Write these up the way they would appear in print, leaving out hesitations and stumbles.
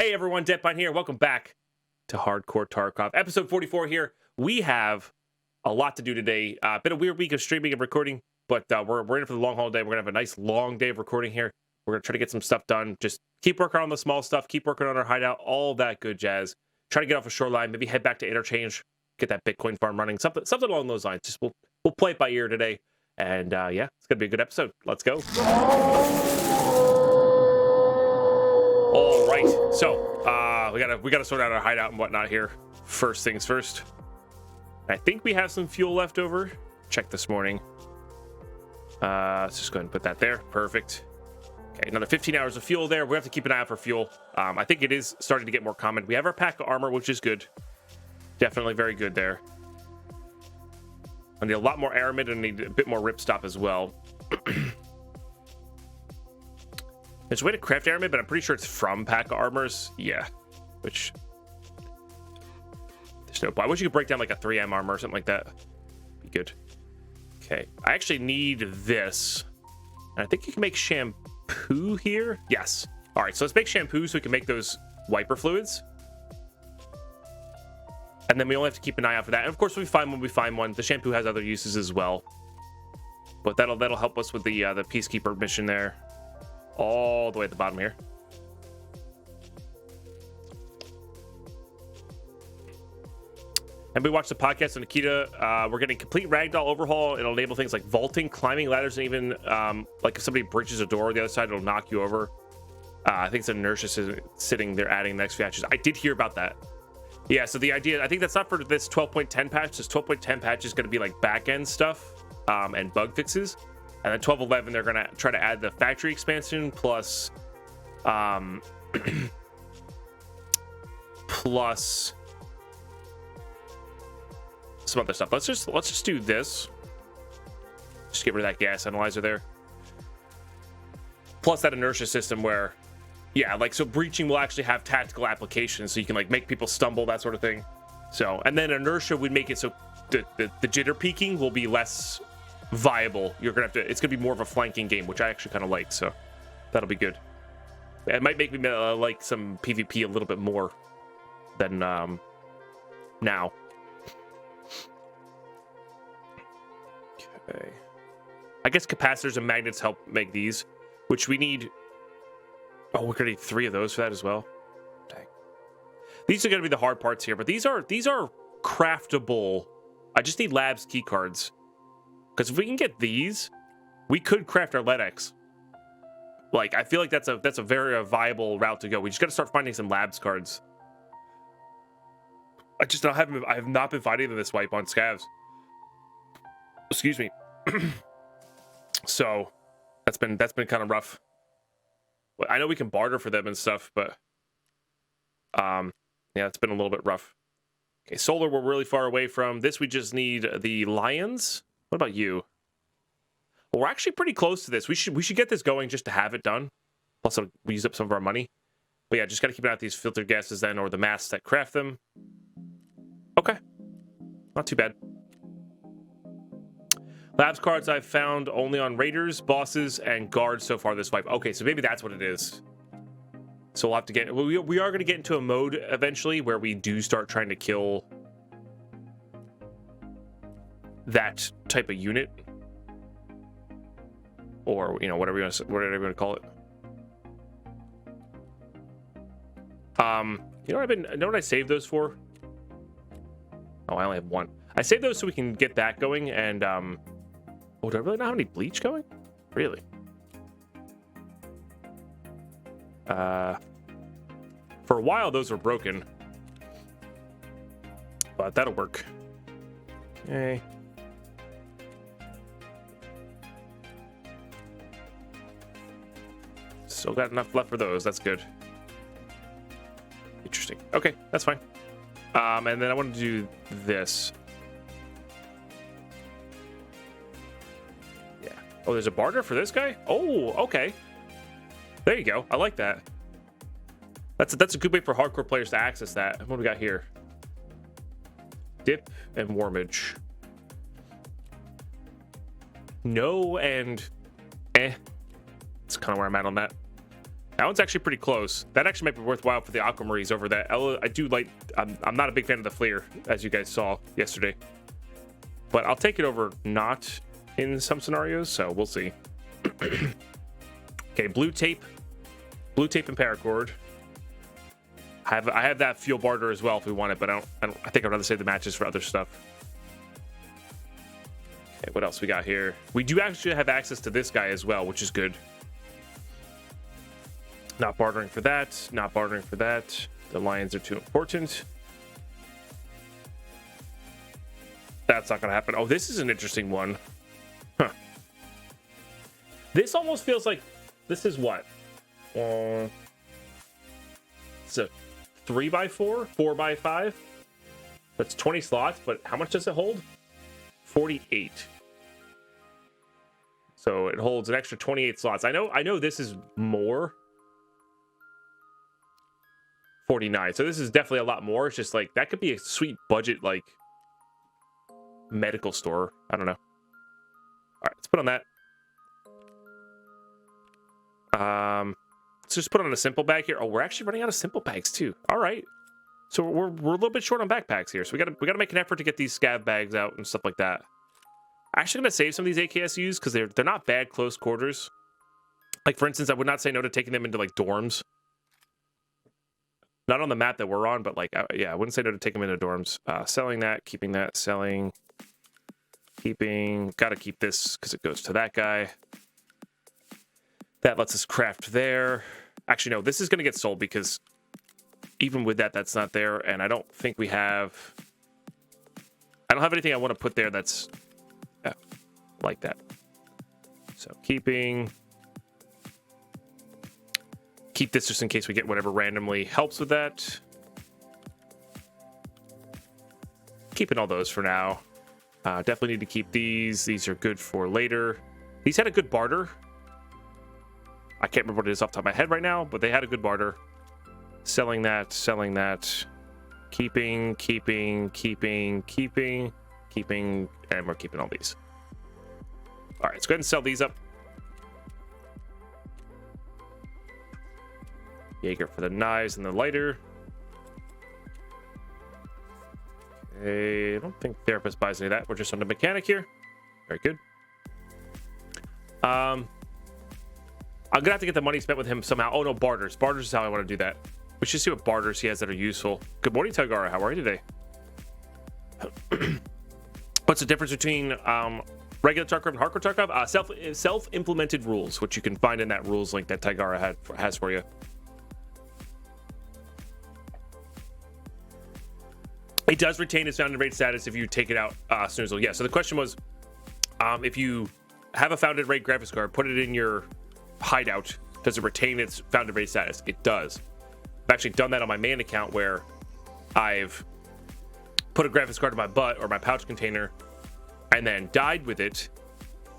Hey everyone, Deadpine here. Welcome back to Hardcore Tarkov. Episode 44 here. We have a lot to do today. Been a weird week of streaming and recording, but we're in for the long haul day. We're going to have a nice long day of recording here. We're going to try to get some stuff done. Just keep working on the small stuff. Keep working on our hideout. All that good jazz. Try to get off a shoreline. Maybe head back to Interchange. Get that Bitcoin farm running. Something along those lines. Just we'll play it by ear today. And yeah, it's going to be a good episode. Let's go. All right, so we gotta sort out our hideout and whatnot here. First things first. I think we have some fuel left over. Check this morning. Let's just go ahead and put that there. Perfect. Okay, another 15 hours of fuel there. We have to keep an eye out for fuel. I think it is starting to get more common. We have our pack of armor, which is good. Definitely very good there. I need a lot more aramid and need a bit more ripstop as well. There's a way to craft aramid, but I'm pretty sure it's from pack of armors. Yeah, which there's no point. I wish you could break down like a 3M armor or something like that. Be good. Okay, I actually need this. And I think you can make shampoo here. Yes. All right, so let's make shampoo so we can make those wiper fluids. And then we only have to keep an eye out for that. And of course, we find one. The shampoo has other uses as well. But that'll help us with the Peacekeeper mission there. All the way at the bottom here. And we watched the podcast on Nikita. We're getting complete ragdoll overhaul. It'll enable things like vaulting, climbing ladders, and even like if somebody breaches a door on the other side, it'll knock you over. I think it's inertia sitting there adding the next few patches. I did hear about that. Yeah, so the idea, I think that's not for this 12.10 patch. This 12.10 patch is going to be like back-end stuff and bug fixes. And then 12.11, they're going to try to add the factory expansion plus plus some other stuff. Let's just do this. Just get rid of that gas analyzer there. Plus that inertia system where, yeah, like so breaching will actually have tactical applications, so you can like make people stumble, that sort of thing. So, and then inertia would make it so the jitter peaking will be less viable. You're gonna have to, it's gonna be more of a flanking game, which I actually kind of like, so that'll be good. It might make me like some PvP a little bit more than now. Okay, I guess capacitors and magnets help make these, which we need. Oh, we're gonna need 3 of those for that as well. Dang. These are gonna be the hard parts here, but these are craftable. I just need labs key cards. Because if we can get these, we could craft our LEDX. Like, I feel like that's a very viable route to go. We just got to start finding some labs cards. I have not been finding this wipe on scavs. Excuse me. So that's been kind of rough. I know we can barter for them and stuff, but yeah, it's been a little bit rough. Okay, solar we're really far away from. This we just need the lions. What about you? Well, we're actually pretty close to this. We should get this going just to have it done. Plus, we use up some of our money. But yeah, just got to keep an eye out these filtered gases then, or the masks that craft them. Okay. Not too bad. Labs cards I've found only on raiders, bosses, and guards so far this wipe. Okay, so maybe that's what it is. So we'll have to get... We are going to get into a mode eventually where we do start trying to kill that type of unit, or you know, whatever you want to call it. You know what I saved those for? Oh, I only have one. I saved those so we can get that going. And oh, do I really not have any bleach going? Really? For a while those were broken, but that'll work. Okay. Still got enough left for those. That's good. Interesting. Okay, that's fine. And then I want to do this. Yeah. Oh, there's a barter for this guy? Oh, okay. There you go. I like that. That's a good way for hardcore players to access that. What do we got here? Dip and warmage. No and eh. That's kind of where I'm at on that. That one's actually pretty close. That actually might be worthwhile for the Aquamarines over that. I do like... I'm not a big fan of the Fleer, as you guys saw yesterday. But I'll take it over not in some scenarios, so we'll see. Okay, blue tape. Blue tape and paracord. I have that fuel barter as well if we want it, but I think I'd rather save the matches for other stuff. Okay, what else we got here? We do actually have access to this guy as well, which is good. Not bartering for that. Not bartering for that. The lions are too important. That's not going to happen. Oh, this is an interesting one. Huh. This almost feels like... This is what? It's a 3x4? 4x5? That's 20 slots, but how much does it hold? 48. So it holds an extra 28 slots. I know this is more. 49. So this is definitely a lot more. It's just like that could be a sweet budget like medical store. I don't know. All right, let's put on that. Let's just put on a simple bag here. Oh, we're actually running out of simple bags too. All right. So we're a little bit short on backpacks here. So we gotta make an effort to get these scav bags out and stuff like that. I'm actually gonna save some of these AKSUs because they're not bad close quarters. Like for instance, I would not say no to taking them into like dorms. Not on the map that we're on, but like yeah, I wouldn't say no to take them into dorms. Selling that, keeping that, selling, keeping. Gotta keep this because it goes to that guy. That lets us craft there. Actually, no, this is gonna get sold because even with that, that's not there, and I don't think we have. I don't have anything I want to put there that's like that. So keeping. Keep this just in case we get whatever randomly helps with that. Keeping all those for now. Definitely need to keep these. These are good for later. These had a good barter. I can't remember what it is off the top of my head right now, but they had a good barter. Selling that, keeping, and we're keeping all these. All right, let's go ahead and sell these up. Jaeger for the knives and the lighter. Okay, I don't think therapist buys any of that. We're just on the mechanic here. Very good. I'm gonna have to get the money spent with him somehow. Oh no, barters. Barters is how I want to do that. We should see what barters he has that are useful. Good morning, Tagara. How are you today? What's the difference between regular Tarkov and hardcore Tarkov? Self-implemented rules, which you can find in that rules link that Tagara has for you. It does retain its founded raid status if you take it out, Snoozle. Yeah, so the question was, if you have a founded raid graphics card, put it in your hideout, does it retain its founded raid status? It does. I've actually done that on my main account where I've put a graphics card in my butt or my pouch container and then died with it.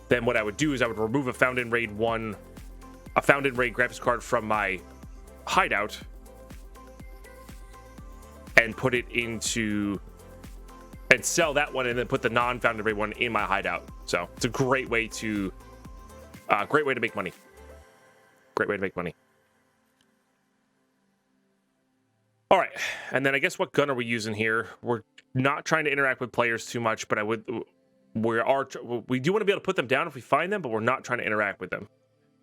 Then what I would do is I would remove a founded raid graphics card from my hideout and put it into and sell that one and then put the non-founded raid one in my hideout. So it's a great way to make money. Great way to make money. All right, and then I guess what gun are we using here? We're not trying to interact with players too much, but we do want to be able to put them down if we find them, but we're not trying to interact with them.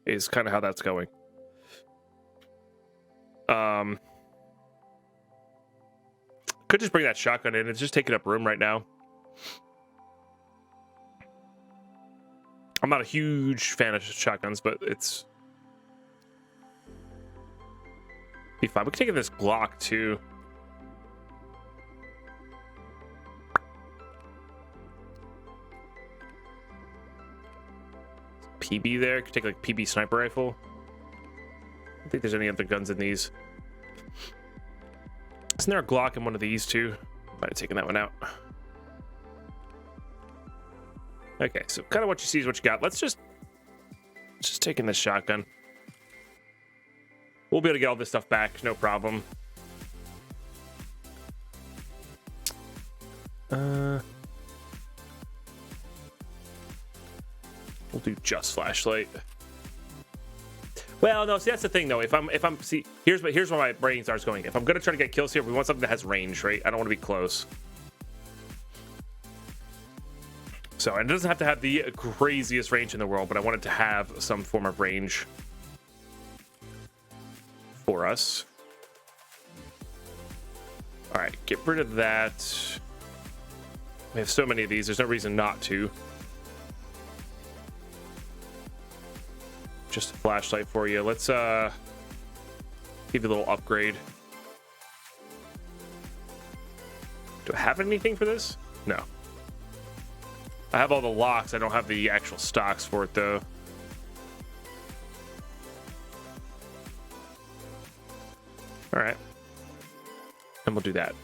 Is kind of how that's going. Could just bring that shotgun in. It's just taking up room right now. I'm not a huge fan of shotguns, but it's be fine. We can take in this Glock too. PB there. Could take like PB sniper rifle. I don't think there's any other guns in these. Isn't there a Glock in one of these too? Might have taken that one out. Okay, so kind of what you see is what you got. Let's just take in this shotgun. We'll be able to get all this stuff back, no problem. We'll do just flashlight. Well, no, see, that's the thing, though. If I'm, see, here's where my brain starts going. If I'm gonna try to get kills here, we want something that has range, right? I don't want to be close. So, and it doesn't have to have the craziest range in the world, but I want it to have some form of range for us. All right, get rid of that. We have so many of these. There's no reason not to. Just a flashlight for you. Let's give you a little upgrade. Do I have anything for this? No. I have all the locks. I don't have the actual stocks for it, though. All right. And we'll do that.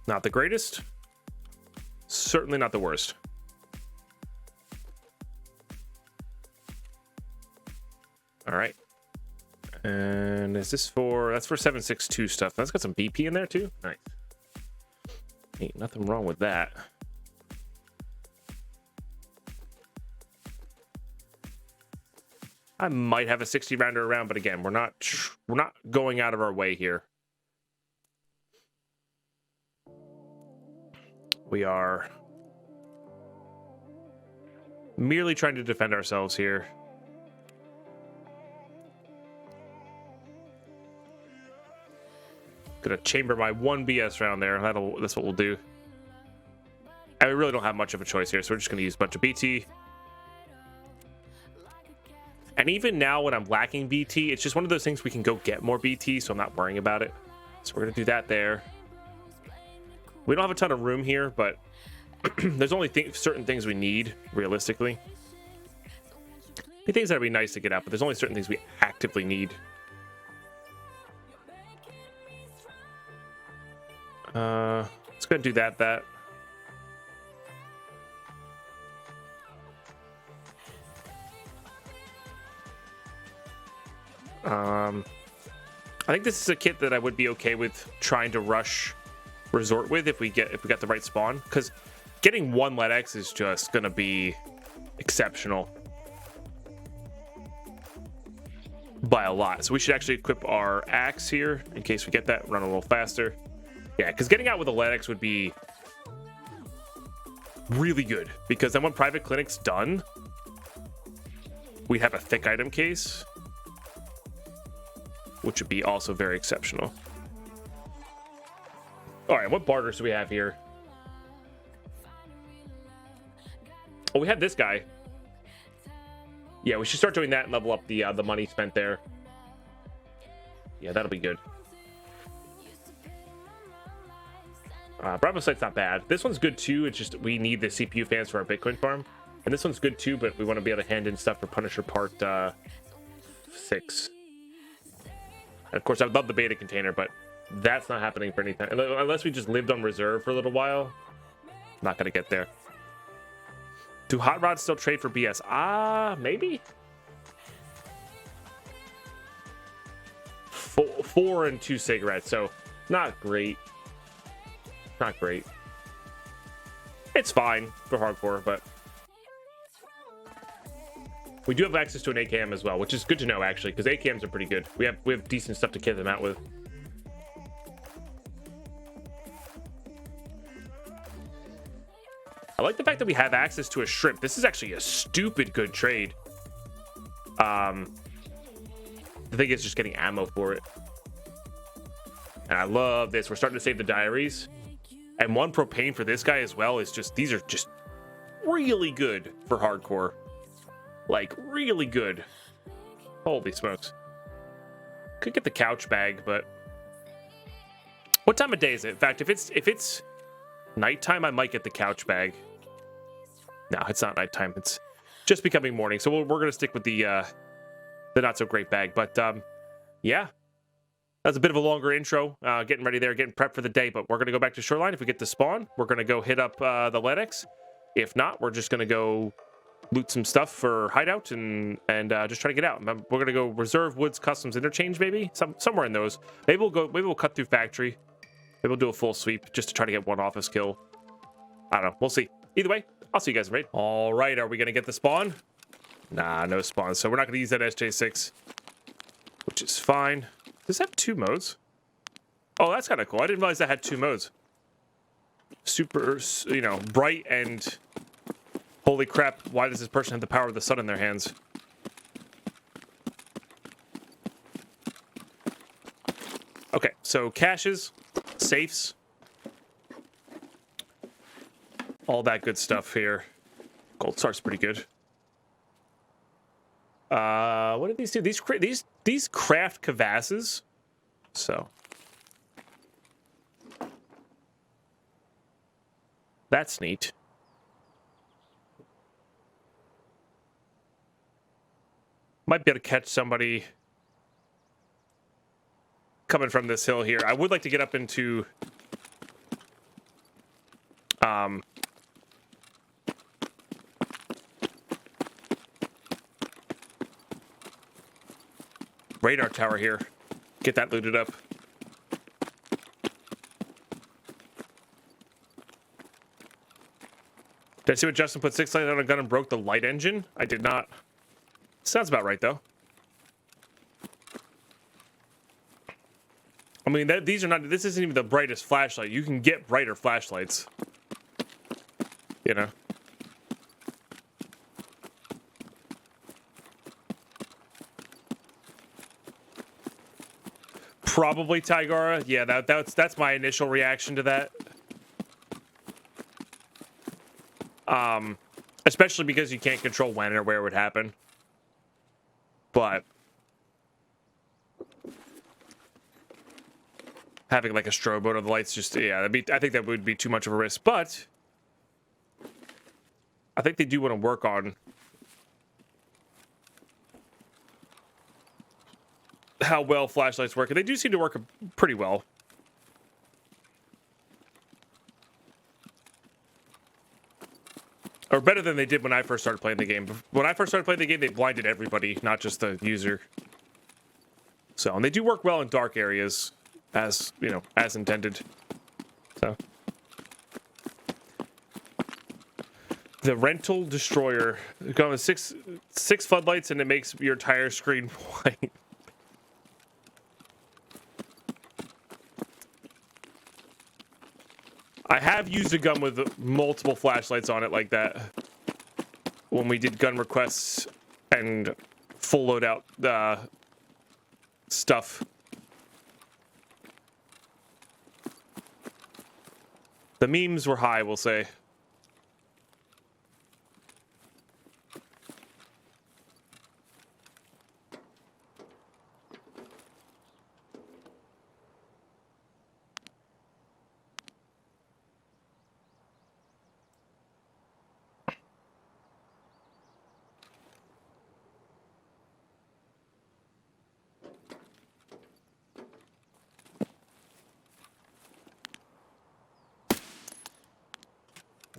Not the greatest. Certainly not the worst. All right. And is this for... That's for 762 stuff. That's got some BP in there, too. Nice. Ain't nothing wrong with that. I might have a 60 rounder around, but again, we're not going out of our way here. We are merely trying to defend ourselves here. Gonna chamber my one BS round there. That's what we'll do. And we really don't have much of a choice here, so we're just gonna use a bunch of BT. And even now when I'm lacking BT, it's just one of those things we can go get more BT, so I'm not worrying about it. So we're gonna do that there. We don't have a ton of room here, but there's only certain things we need, realistically. Things that would be nice to get out, but there's only certain things we actively need. Let's go ahead and do that. I think this is a kit that I would be okay with trying to rush resort with if we got the right spawn, because getting one LEDX is just gonna be exceptional by a lot. So we should actually equip our axe here in case we get that, run a little faster. Yeah, because getting out with a LEDX would be really good, because then when private clinic's done, we'd have a thick item case, which would be also very exceptional. All right, what barters do we have here? Oh, we have this guy. Yeah, we should start doing that and level up the money spent there. Yeah, that'll be good. Bravo Sight's not bad. This one's good too. It's just we need the CPU fans for our Bitcoin farm. And this one's good too, but we want to be able to hand in stuff for Punisher Part 6. And of course, I would love the beta container, but that's not happening for anything. Unless we just lived on reserve for a little while. Not going to get there. Do Hot Rods still trade for BS? Maybe? 4 and 2 cigarettes, so not great. Not great. It's fine for hardcore, but we do have access to an AKM as well, which is good to know actually, because AKMs are pretty good. We have decent stuff to kit them out with. I like the fact that we have access to a shrimp. This is actually a stupid good trade. The thing is just getting ammo for it. And I love this. We're starting to save the diaries. And 1 propane for this guy as well is just, these are just really good for hardcore. Like, really good. Holy smokes. Could get the couch bag, but what time of day is it? In fact, if it's nighttime, I might get the couch bag. No, it's not nighttime. It's just becoming morning. So we're going to stick with the not so great bag. But yeah, that's a bit of a longer intro. Getting ready there, getting prepped for the day. But we're going to go back to Shoreline. If we get the spawn, we're going to go hit up the LEDX. If not, we're just going to go loot some stuff for hideout and just try to get out. We're going to go reserve Woods Customs Interchange, maybe somewhere in those. Maybe we'll cut through factory. Maybe we'll do a full sweep just to try to get one office kill. I don't know. We'll see. Either way, I'll see you guys in raid. All right, are we gonna get the spawn? Nah, no spawn. So we're not gonna use that SJ6, which is fine. Does it have 2 modes? Oh, that's kind of cool. I didn't realize that had 2 modes. Super, you know, bright and holy crap, why does this person have the power of the sun in their hands? Okay, so caches, safes, all that good stuff here. Gold star's pretty good. What did these do? These craft crevasses. So that's neat. Might be able to catch somebody coming from this hill here. I would like to get up into radar tower here. Get that looted up. Did I see what Justin put 6 lights on a gun and broke the light engine? I did not. Sounds about right though. I mean, these are not. This isn't even the brightest flashlight. You can get brighter flashlights. You know. Probably Tigara. Yeah, that's my initial reaction to that. Especially because you can't control when or where it would happen. But having like a strobe mode of the lights, just yeah, I think that would be too much of a risk. But I think they do want to work on how well flashlights work, and they do seem to work pretty well. Or better than they did when I first started playing the game. When I first started playing the game, they blinded everybody, not just the user. So, and they do work well in dark areas, as, you know, as intended. So. The rental destroyer. Going with six floodlights and it makes your entire screen white. I have used a gun with multiple flashlights on it like that when we did gun requests and full loadout stuff. The memes were high, we'll say.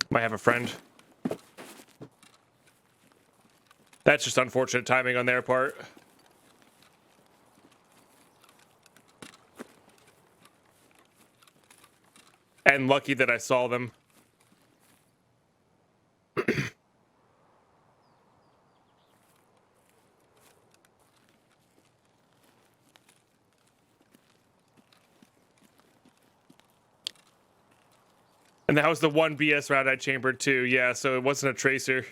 Might have a friend. That's just unfortunate timing on their part. And lucky that I saw them. And that was the one BS round I chambered too. Yeah, so it wasn't a tracer.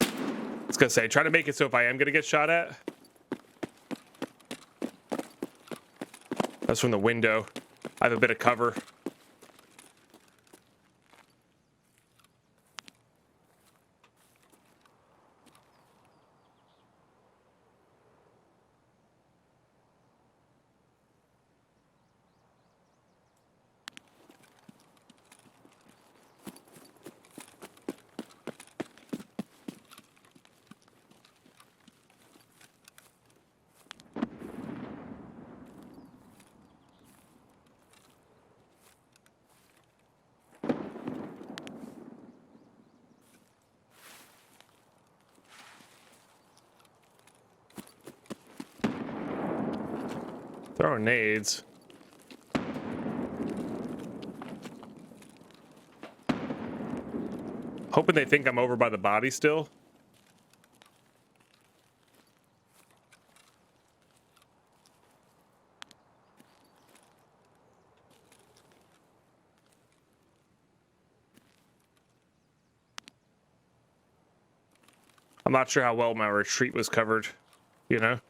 I was gonna say, try to make it so if I am gonna get shot at. That's from the window. I have a bit of cover. nades. Hoping they think I'm over by the body still. I'm not sure how well my retreat was covered, you know?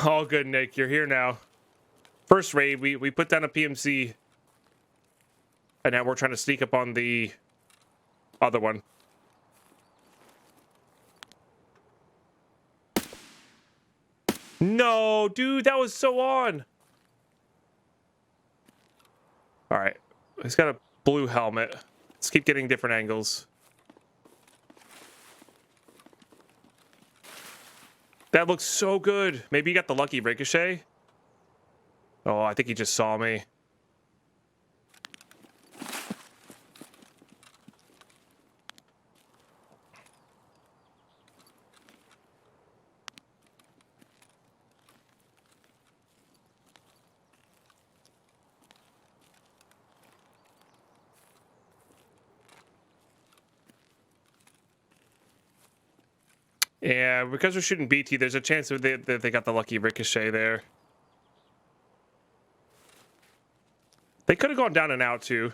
All good, Nick. You're here now. First raid, we put down a PMC, and now we're trying to sneak up on the other one. No, dude, that was so on. All right, he's got a blue helmet. Let's keep getting different angles. That looks so good. Maybe he got the lucky ricochet. Oh, I think he just saw me. Yeah, because we're shooting BT, there's a chance that they got the lucky ricochet there. They could have gone down and out, too.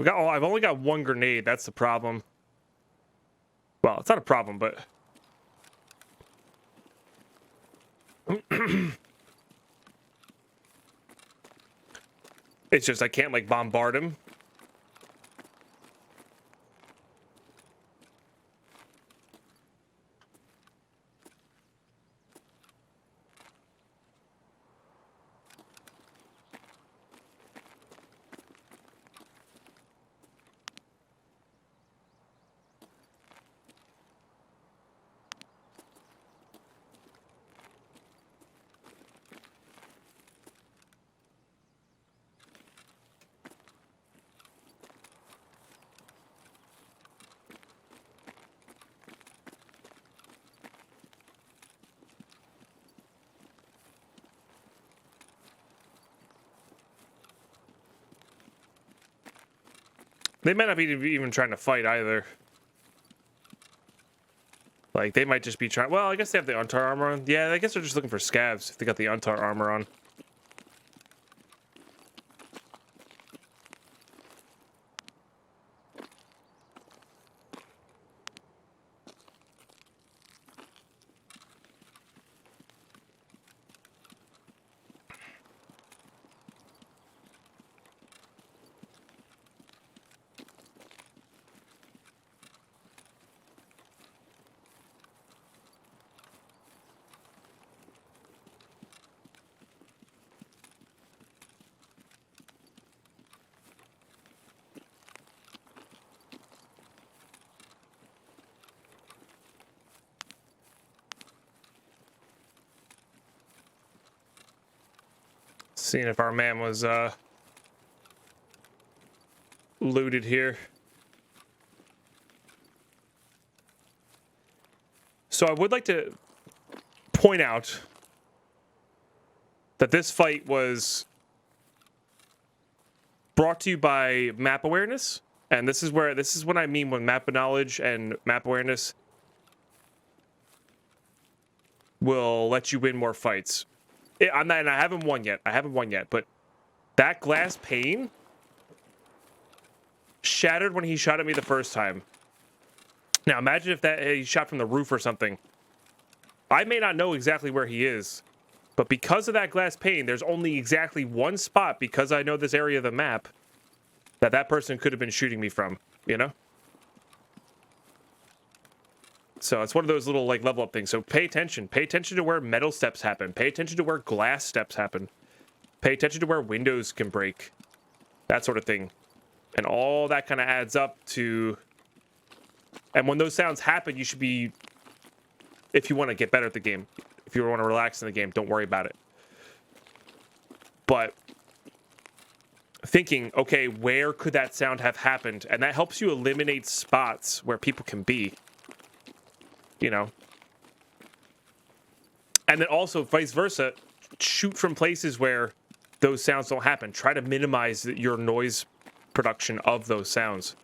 I've only got one grenade. That's the problem. Well, it's not a problem, but it's just I can't like bombard him. They might not be even trying to fight either. Like, they might just be trying... Well, I guess they have the Untar armor on. Yeah, I guess they're just looking for scavs if they got the Untar armor on. Seeing if our man was looted here. So I would like to point out that this fight was brought to you by map awareness, and this is what I mean when map knowledge and map awareness will let you win more fights. I'm not, and I haven't won yet. But that glass pane shattered when he shot at me the first time. Now imagine if that he shot from the roof or something. I may not know exactly where he is, but because of that glass pane, there's only exactly one spot, because I know this area of the map, that person could have been shooting me from, you know? So it's one of those little, like, level up things. So pay attention. Pay attention to where metal steps happen. Pay attention to where glass steps happen. Pay attention to where windows can break. That sort of thing. And all that kind of adds up to... And when those sounds happen, you should be... If you want to get better at the game, if you want to relax in the game, don't worry about it. But thinking, okay, where could that sound have happened? And that helps you eliminate spots where people can be. You know? And then also, vice versa, shoot from places where those sounds don't happen. Try to minimize your noise production of those sounds.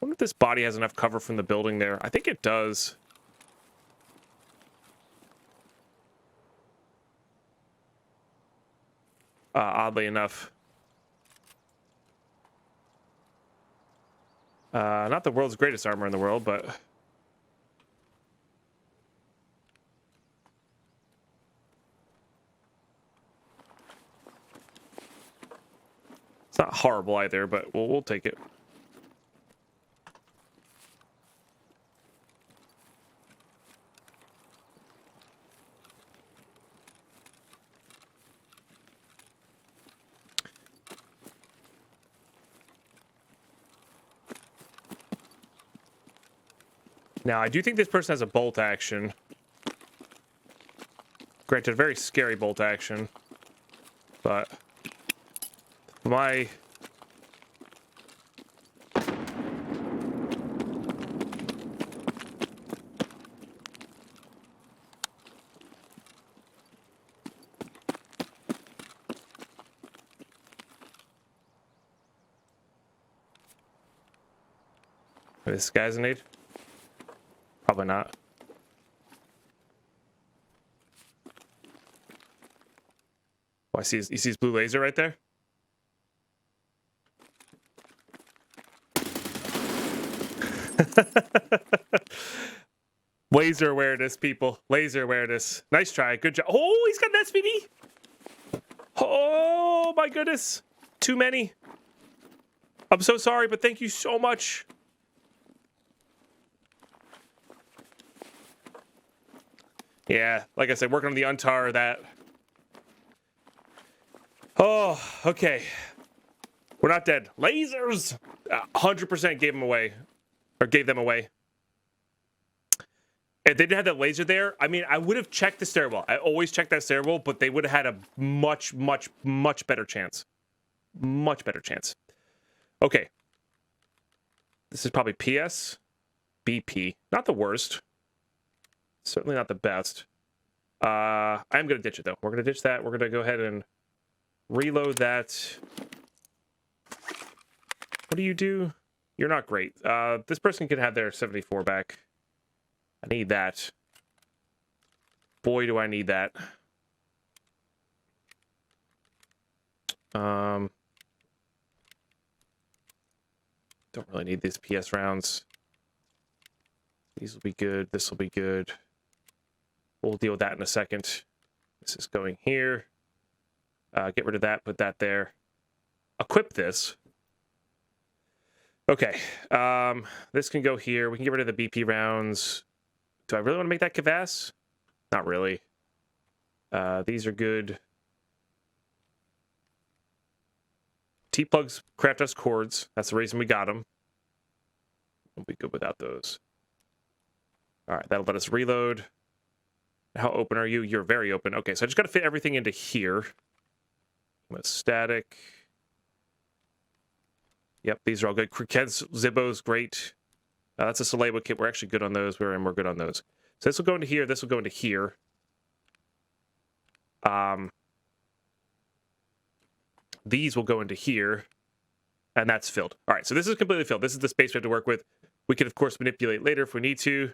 I wonder if this body has enough cover from the building there. I think it does. Oddly enough. Not the world's greatest armor in the world, but... It's not horrible either, but we'll take it. Now, I do think this person has a bolt action. Granted, a very scary bolt action. But... my... This guy's a nade? Probably not. Oh, I see. You see his blue laser right there? Laser awareness, people. Laser awareness. Nice try. Good job. Oh, he's got an SPD. Oh, my goodness. Too many. I'm so sorry, but thank you so much. Yeah, like I said, working on the untar that. Oh, okay. We're not dead. Lasers! 100% gave them away. Or gave them away. If they didn't have that laser there, I mean, I would have checked the stairwell. I always check that stairwell, but they would have had a much, much, much better chance. Much better chance. Okay. This is probably PS. BP. Not the worst. Certainly not the best. I'm going to ditch it, though. We're going to ditch that. We're going to go ahead and reload that. What do you do? You're not great. This person can have their 74 back. I need that. Boy, do I need that. Don't really need these PS rounds. These will be good. This will be good. We'll deal with that in a second. This is going here. Get rid of that. Put that there. Equip this. Okay. This can go here. We can get rid of the BP rounds. Do I really want to make that Kvass? Not really. These are good. T-plugs craft us cords. That's the reason we got them. We'll be good without those. All right, that'll let us reload. How open are you? You're very open. Okay, so I just got to fit everything into here. With static. Yep, these are all good. Crickets, Zibbos, great. That's a Salebo kit. We're actually good on those. We're good on those. So this will go into here. This will go into here. These will go into here. And that's filled. All right, so this is completely filled. This is the space we have to work with. We can, of course, manipulate later if we need to.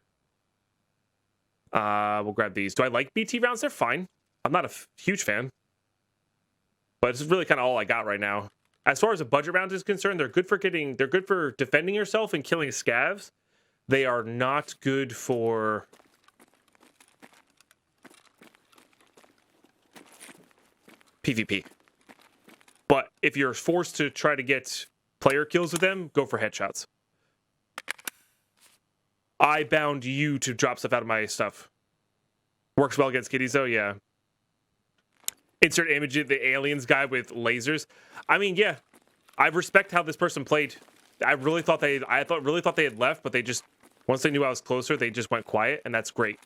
We'll grab these. Do I like BT rounds? They're fine. I'm not a huge fan, but it's really kind of all I got right now. As far as a budget round is concerned, they're good for defending yourself and killing scavs. They are not good for PvP. But if you're forced to try to get player kills with them, go for headshots. I bound you to drop stuff out of my stuff. Works well against kitties, though, yeah. Insert image of the aliens guy with lasers. I mean, yeah. I respect how this person played. I really thought they had left, but they just, once they knew I was closer, they just went quiet, and that's great.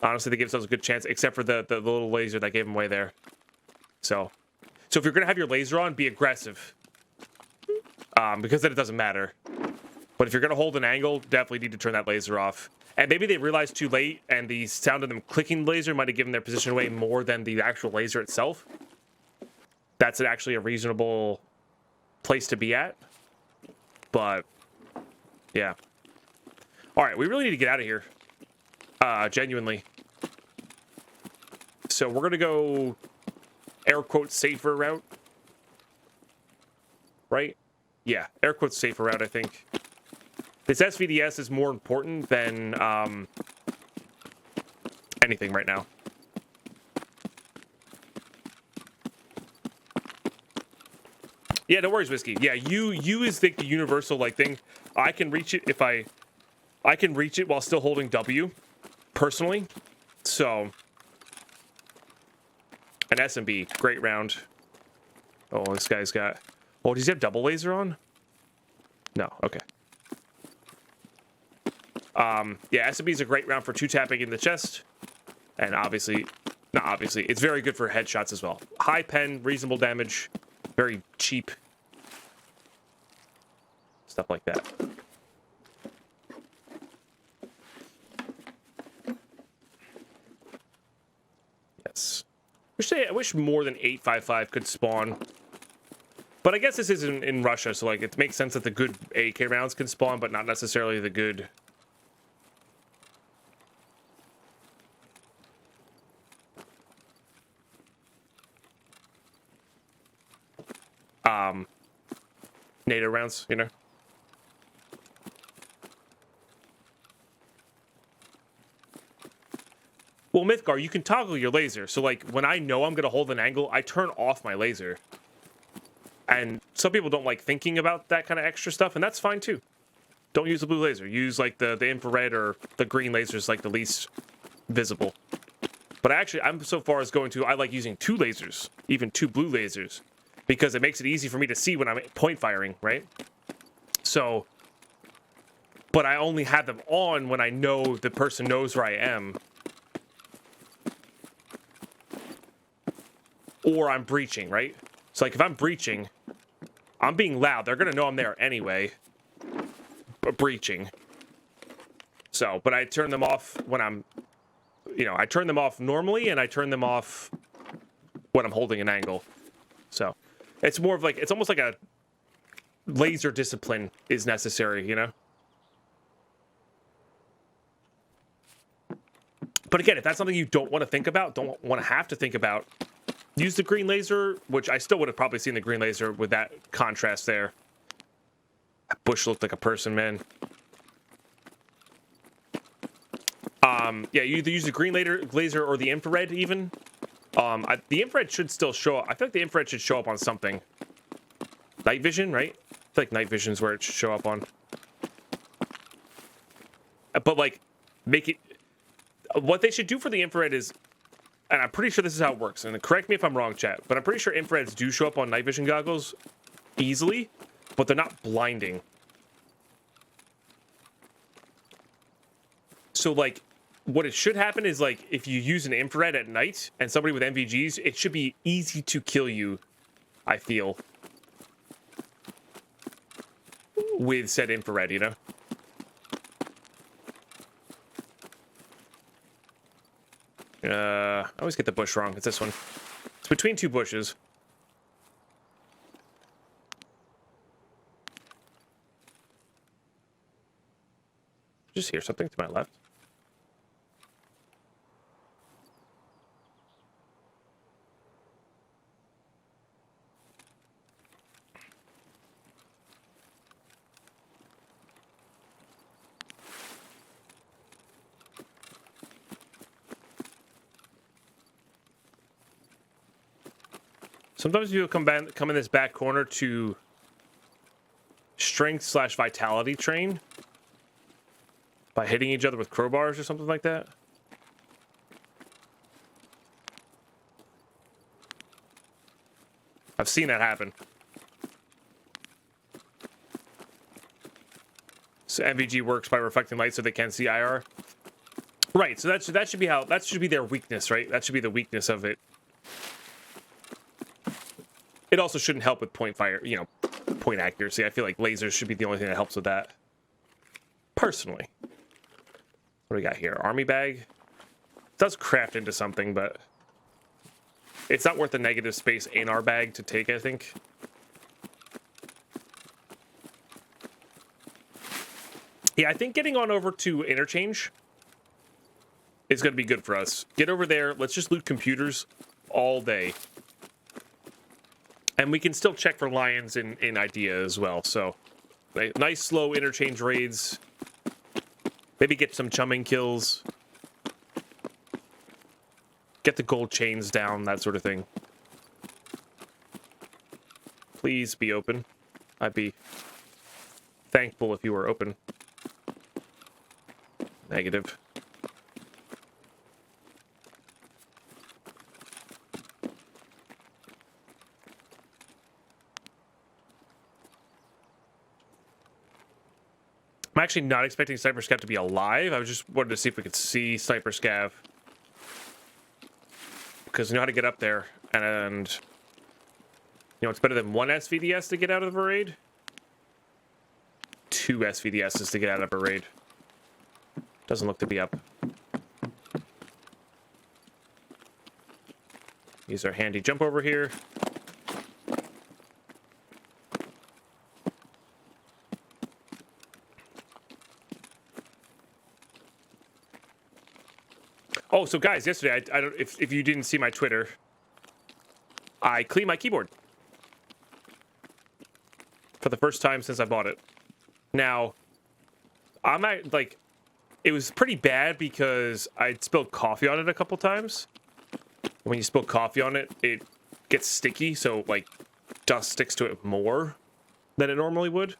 Honestly, they gave themselves a good chance, except for the little laser that gave them away there. So if you're gonna have your laser on, be aggressive. Because then it doesn't matter. But if you're gonna hold an angle, definitely need to turn that laser off. And maybe they realized too late, and the sound of them clicking the laser might have given their position away more than the actual laser itself. That's actually a reasonable place to be at. But, yeah. Alright, we really need to get out of here. Genuinely. So we're gonna go air quote safer route. Right? Yeah, air quote safer route, I think. This SVDS is more important than anything right now. Yeah, no worries, Whiskey. Yeah, U is the universal like thing. I can reach it if I can reach it while still holding W, personally. So, an SMB, great round. Oh, this guy's got. Oh, does he have double laser on? No. Okay. Yeah, SMB is a great round for two tapping in the chest, and obviously, it's very good for headshots as well. High pen, reasonable damage, very cheap. Stuff like that. Yes. I wish more than 855 could spawn. But I guess this is in Russia, so like it makes sense that the good AK rounds can spawn, but not necessarily the good. NATO rounds, you know? Well, Mythgar, you can toggle your laser. So, like, when I know I'm going to hold an angle, I turn off my laser. And some people don't like thinking about that kind of extra stuff, and that's fine, too. Don't use the blue laser. Use, like, the infrared or the green lasers, like, the least visible. But I'm so far as going to, I like using two lasers, even two blue lasers, because it makes it easy for me to see when I'm point firing, right? So, but I only have them on when I know the person knows where I am. Or I'm breaching, right? So, like, if I'm breaching, I'm being loud. They're going to know I'm there anyway. Breaching. So, but I turn them off when I'm, I turn them off normally, and I turn them off when I'm holding an angle. So, it's more of like, it's almost like a laser discipline is necessary, you know? But again, if that's something you don't want to think about, don't want to have to think about, use the green laser, which I still would have probably seen the green laser with that contrast there. That bush looked like a person, man. Yeah, you either use the green laser or the infrared even. The infrared should still show up. I feel like the infrared should show up on something. Night vision, right? I feel like night vision is where it should show up on. But, like, make it... What they should do for the infrared is... And I'm pretty sure this is how it works. And correct me if I'm wrong, chat. But I'm pretty sure infrareds do show up on night vision goggles easily. But they're not blinding. So, like... What it should happen is, like, if you use an infrared at night and somebody with MVGs, it should be easy to kill you, I feel, with said infrared, you know? I always get the bush wrong. It's this one. It's between two bushes. Just hear something to my left. Sometimes people come in this back corner to strength/vitality train by hitting each other with crowbars or something like that. I've seen that happen. So MVG works by reflecting light so they can see IR. Right, so that should be how, that should be their weakness, right? That should be the weakness of it. It also shouldn't help with point fire, you know, point accuracy. I feel like lasers should be the only thing that helps with that. Personally. What do we got here? Army bag. It does craft into something, but it's not worth the negative space in our bag to take, I think. Yeah, I think getting on over to interchange is going to be good for us. Get over there. Let's just loot computers all day. And we can still check for lions in idea as well. So, nice slow interchange raids. Maybe get some chumming kills. Get the gold chains down, that sort of thing. Please be open. I'd be thankful if you were open. Negative. I'm actually not expecting Sniper Scav to be alive. I was just wanted to see if we could see Sniper Scav. Because we know how to get up there. And, you know, it's better than one SVDS to get out of a raid. 2 SVDSs to get out of a raid. Doesn't look to be up. Use our handy jump over here. Oh, so guys, yesterday, I don't if you didn't see my Twitter, I cleaned my keyboard for the first time since I bought it. Now, I'm at, like, it was pretty bad because I'd spilled coffee on it a couple times. When you spill coffee on it, it gets sticky, so like dust sticks to it more than it normally would.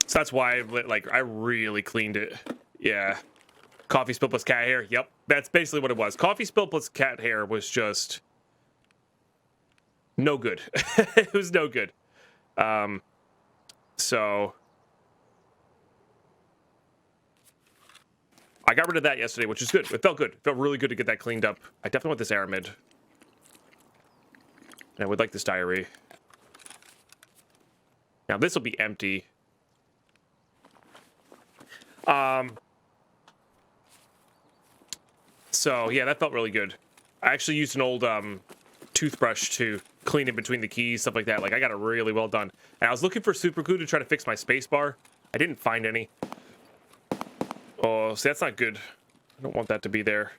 So that's why I really cleaned it. Yeah. Coffee spill plus cat hair. Yep. That's basically what it was. Coffee spill plus cat hair was just no good. It was no good. So I got rid of that yesterday, which is good. It felt good. It felt really good to get that cleaned up. I definitely want this aramid. And I would like this diary. Now this will be empty. So yeah, that felt really good. I actually used an old toothbrush to clean in between the keys, stuff like that. Like, I got it really well done. And I was looking for super glue to try to fix my spacebar. I didn't find any. Oh, see, that's not good. I don't want that to be there.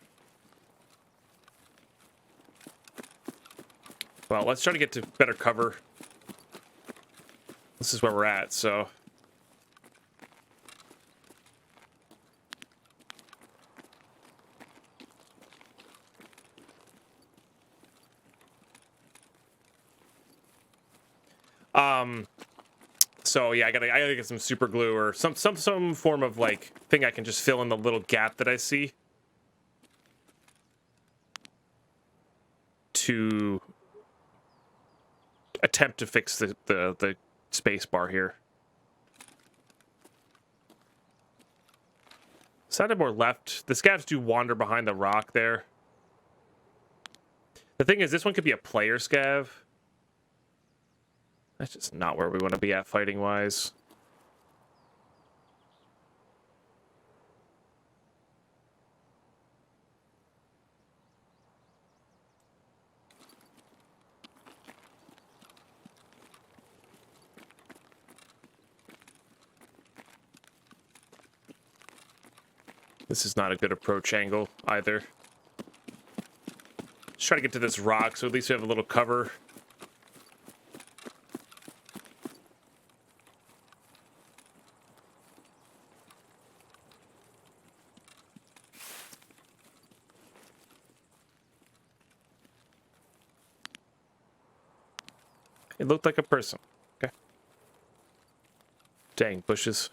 Well, let's try to get to better cover. This is where we're at, so. So yeah, I gotta get some super glue or some form of like thing I can just fill in the little gap that I see to attempt to fix the space bar here. Sounded more left. The scavs do wander behind the rock there. The thing is, this one could be a player scav. That's just not where we want to be at fighting-wise. This is not a good approach angle either. Let's try to get to this rock so at least we have a little cover. It looked like a person. Okay. Dang, bushes.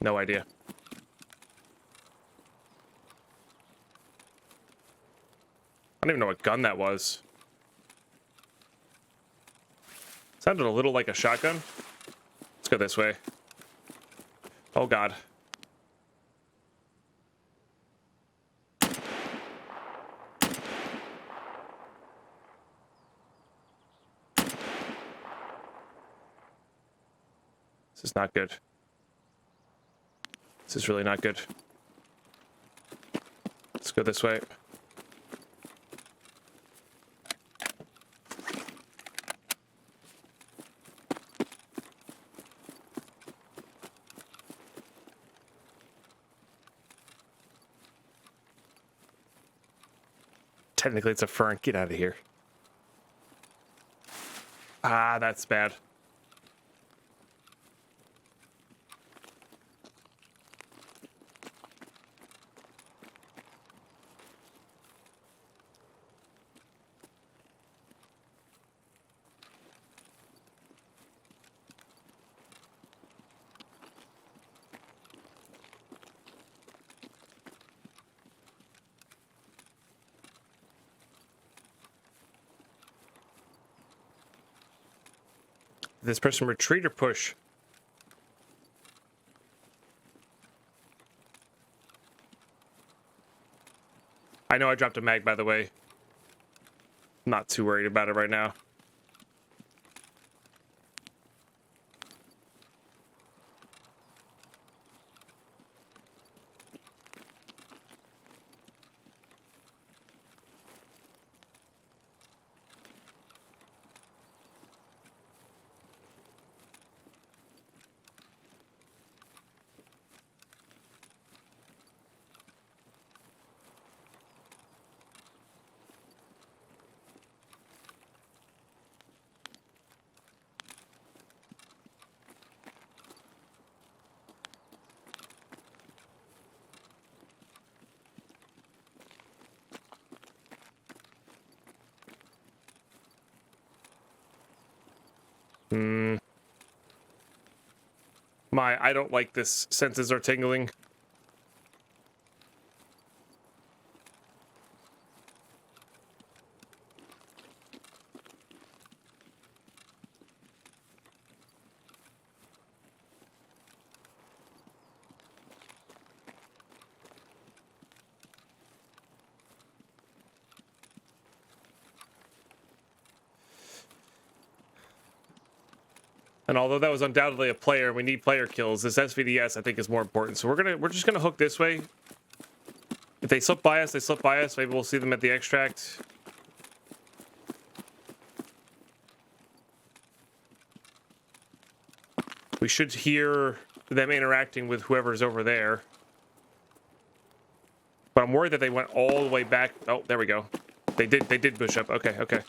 No idea. I don't even know what gun that was. Sounded a little like a shotgun. Let's go this way. Oh god. This is not good. This is really not good. Let's go this way. Technically, it's a fern. Get out of here. Ah, that's bad. This person retreat or push? I know I dropped a mag, by the way. Not too worried about it right now. I don't like this. Senses are tingling. And although that was undoubtedly a player, we need player kills. This SVDS, I think, is more important. So we're just gonna hook this way. If they slip by us, they slip by us. Maybe we'll see them at the extract. We should hear them interacting with whoever's over there. But I'm worried that they went all the way back. Oh, there we go. They did push up. Okay, okay.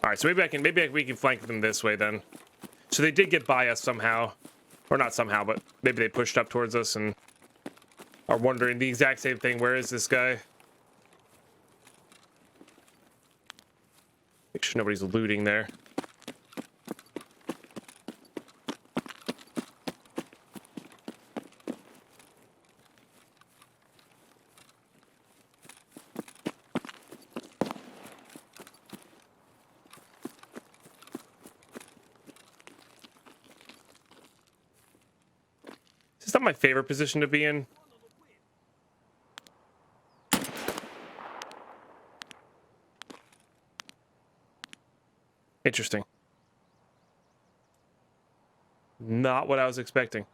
All right, so maybe we can flank them this way then. So they did get by us somehow, or not somehow, but maybe they pushed up towards us and are wondering the exact same thing. Where is this guy? Make sure nobody's looting there. It's not my favorite position to be in. Interesting. Not what I was expecting.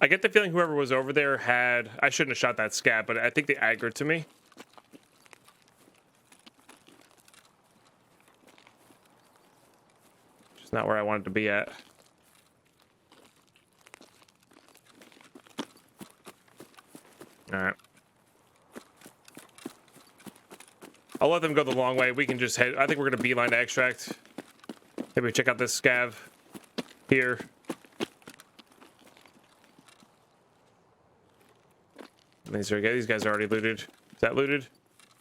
I get the feeling whoever was over there had... I shouldn't have shot that scat, but I think they aggroed to me. Which is not where I wanted to be at. All right. I'll let them go the long way. We can just head. I think we're going to beeline to extract. Maybe check out this scav here. These guys are already looted. Is that looted?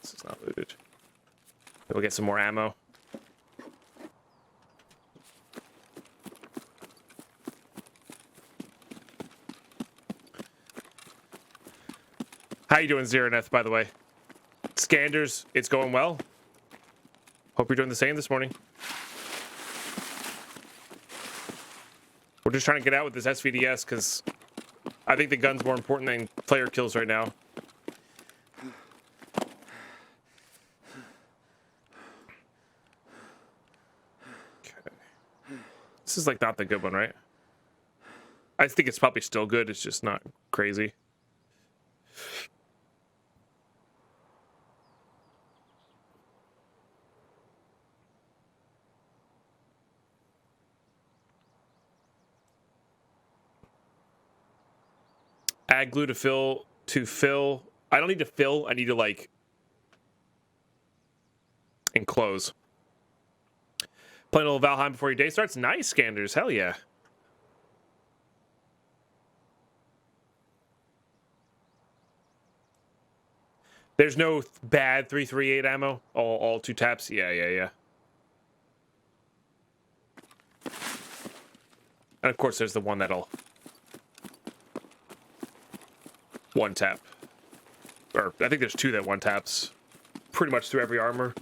This is not looted. We'll get some more ammo. How you doing, Zeroneth, by the way? Scanders, it's going well. Hope you're doing the same this morning. We're just trying to get out with this SVDS because I think the gun's more important than player kills right now. Okay. This is like not the good one, right? I think it's probably still good. It's just not crazy. Add glue to fill. I don't need to fill. I need to like enclose. Playing a little Valheim before your day starts. Nice, Scanders. Hell yeah. There's no bad 338 ammo. All 2 taps. Yeah. And of course, there's the one that'll 1 tap. Or I think there's 2 that 1 taps pretty much through every armor.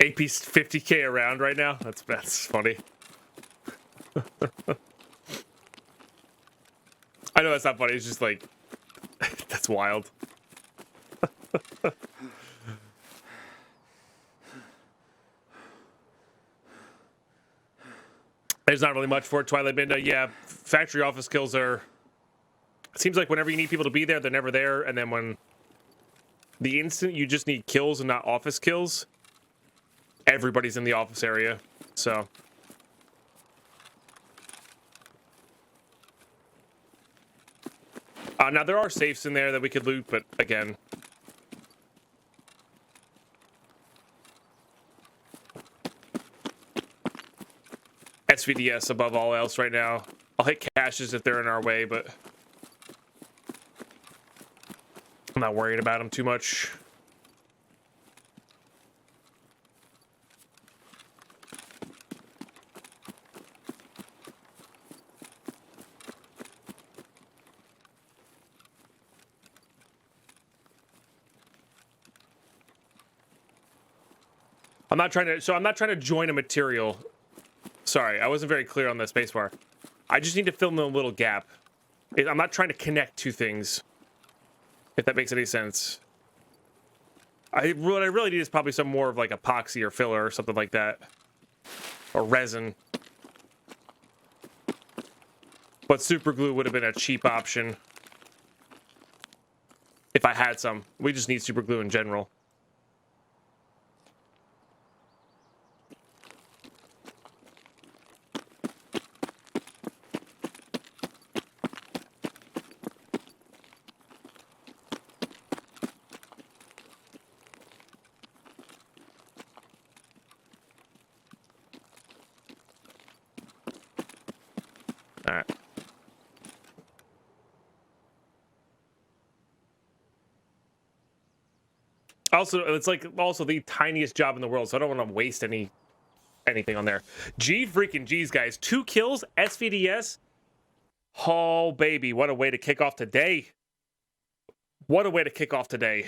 AP's 50k around right now. That's funny. I know that's not funny. It's just like that's wild. There's not really much for it. Twilight Midnight. Yeah, factory office kills are. It seems like whenever you need people to be there, they're never there, and then when the instant you just need kills and not office kills, everybody's in the office area. So. Now, there are safes in there that we could loot, but again... SVDS above all else right now. I'll hit caches if they're in our way, but... I'm not worried about them too much. I'm not trying to join a material. Sorry, I wasn't very clear on the spacebar. I just need to fill in a little gap. I'm not trying to connect 2 things. If that makes any sense. What I really need is probably some more of like epoxy or filler or something like that. Or resin. But super glue would have been a cheap option. If I had some. We just need super glue in general. Also, it's like also the tiniest job in the world, so I don't want to waste anything on there. G freaking G's, guys. 2 kills, SVDS. Oh, baby. What a way to kick off today. What a way to kick off today.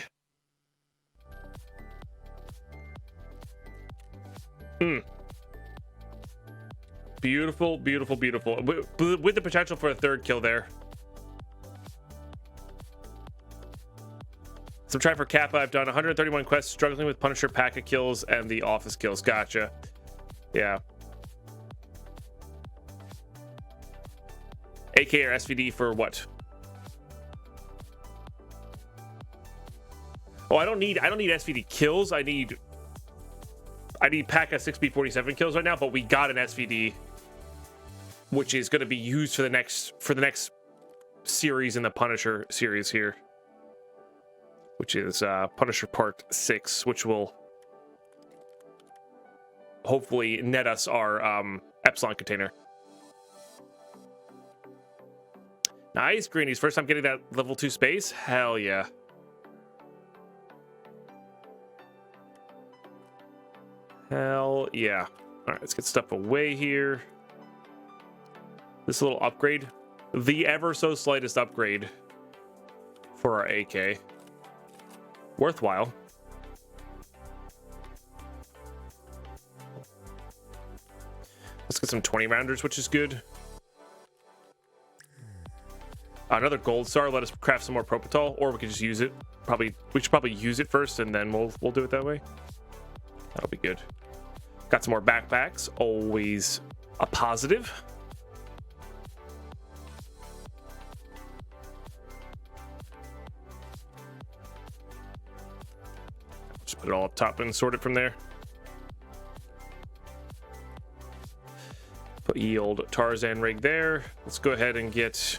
Beautiful, beautiful, beautiful. With the potential for a 3rd kill there. Some try for Kappa. I've done 131 quests, struggling with Punisher packet kills and the office kills. Gotcha. Yeah. AK or SVD for what? Oh, I don't need SVD kills. I need pack of 6B47 kills right now, but we got an SVD, which is going to be used for the next series in the Punisher series here, which is Punisher Part 6, which will hopefully net us our Epsilon container. Nice, Greenies. First time getting that level 2 space? Hell yeah. Hell yeah. All right, let's get stuff away here. This little upgrade, the ever so slightest upgrade for our AK. Worthwhile. Let's get some 20 rounders, which is good. Another gold star. Let us craft some more propitol, or we could just use it. We should probably use it first, and then we'll do it that way. That'll be good. Got some more backpacks. Always a positive. Just put it all up top and sort it from there. Put ye old Tarzan rig there. Let's go ahead and get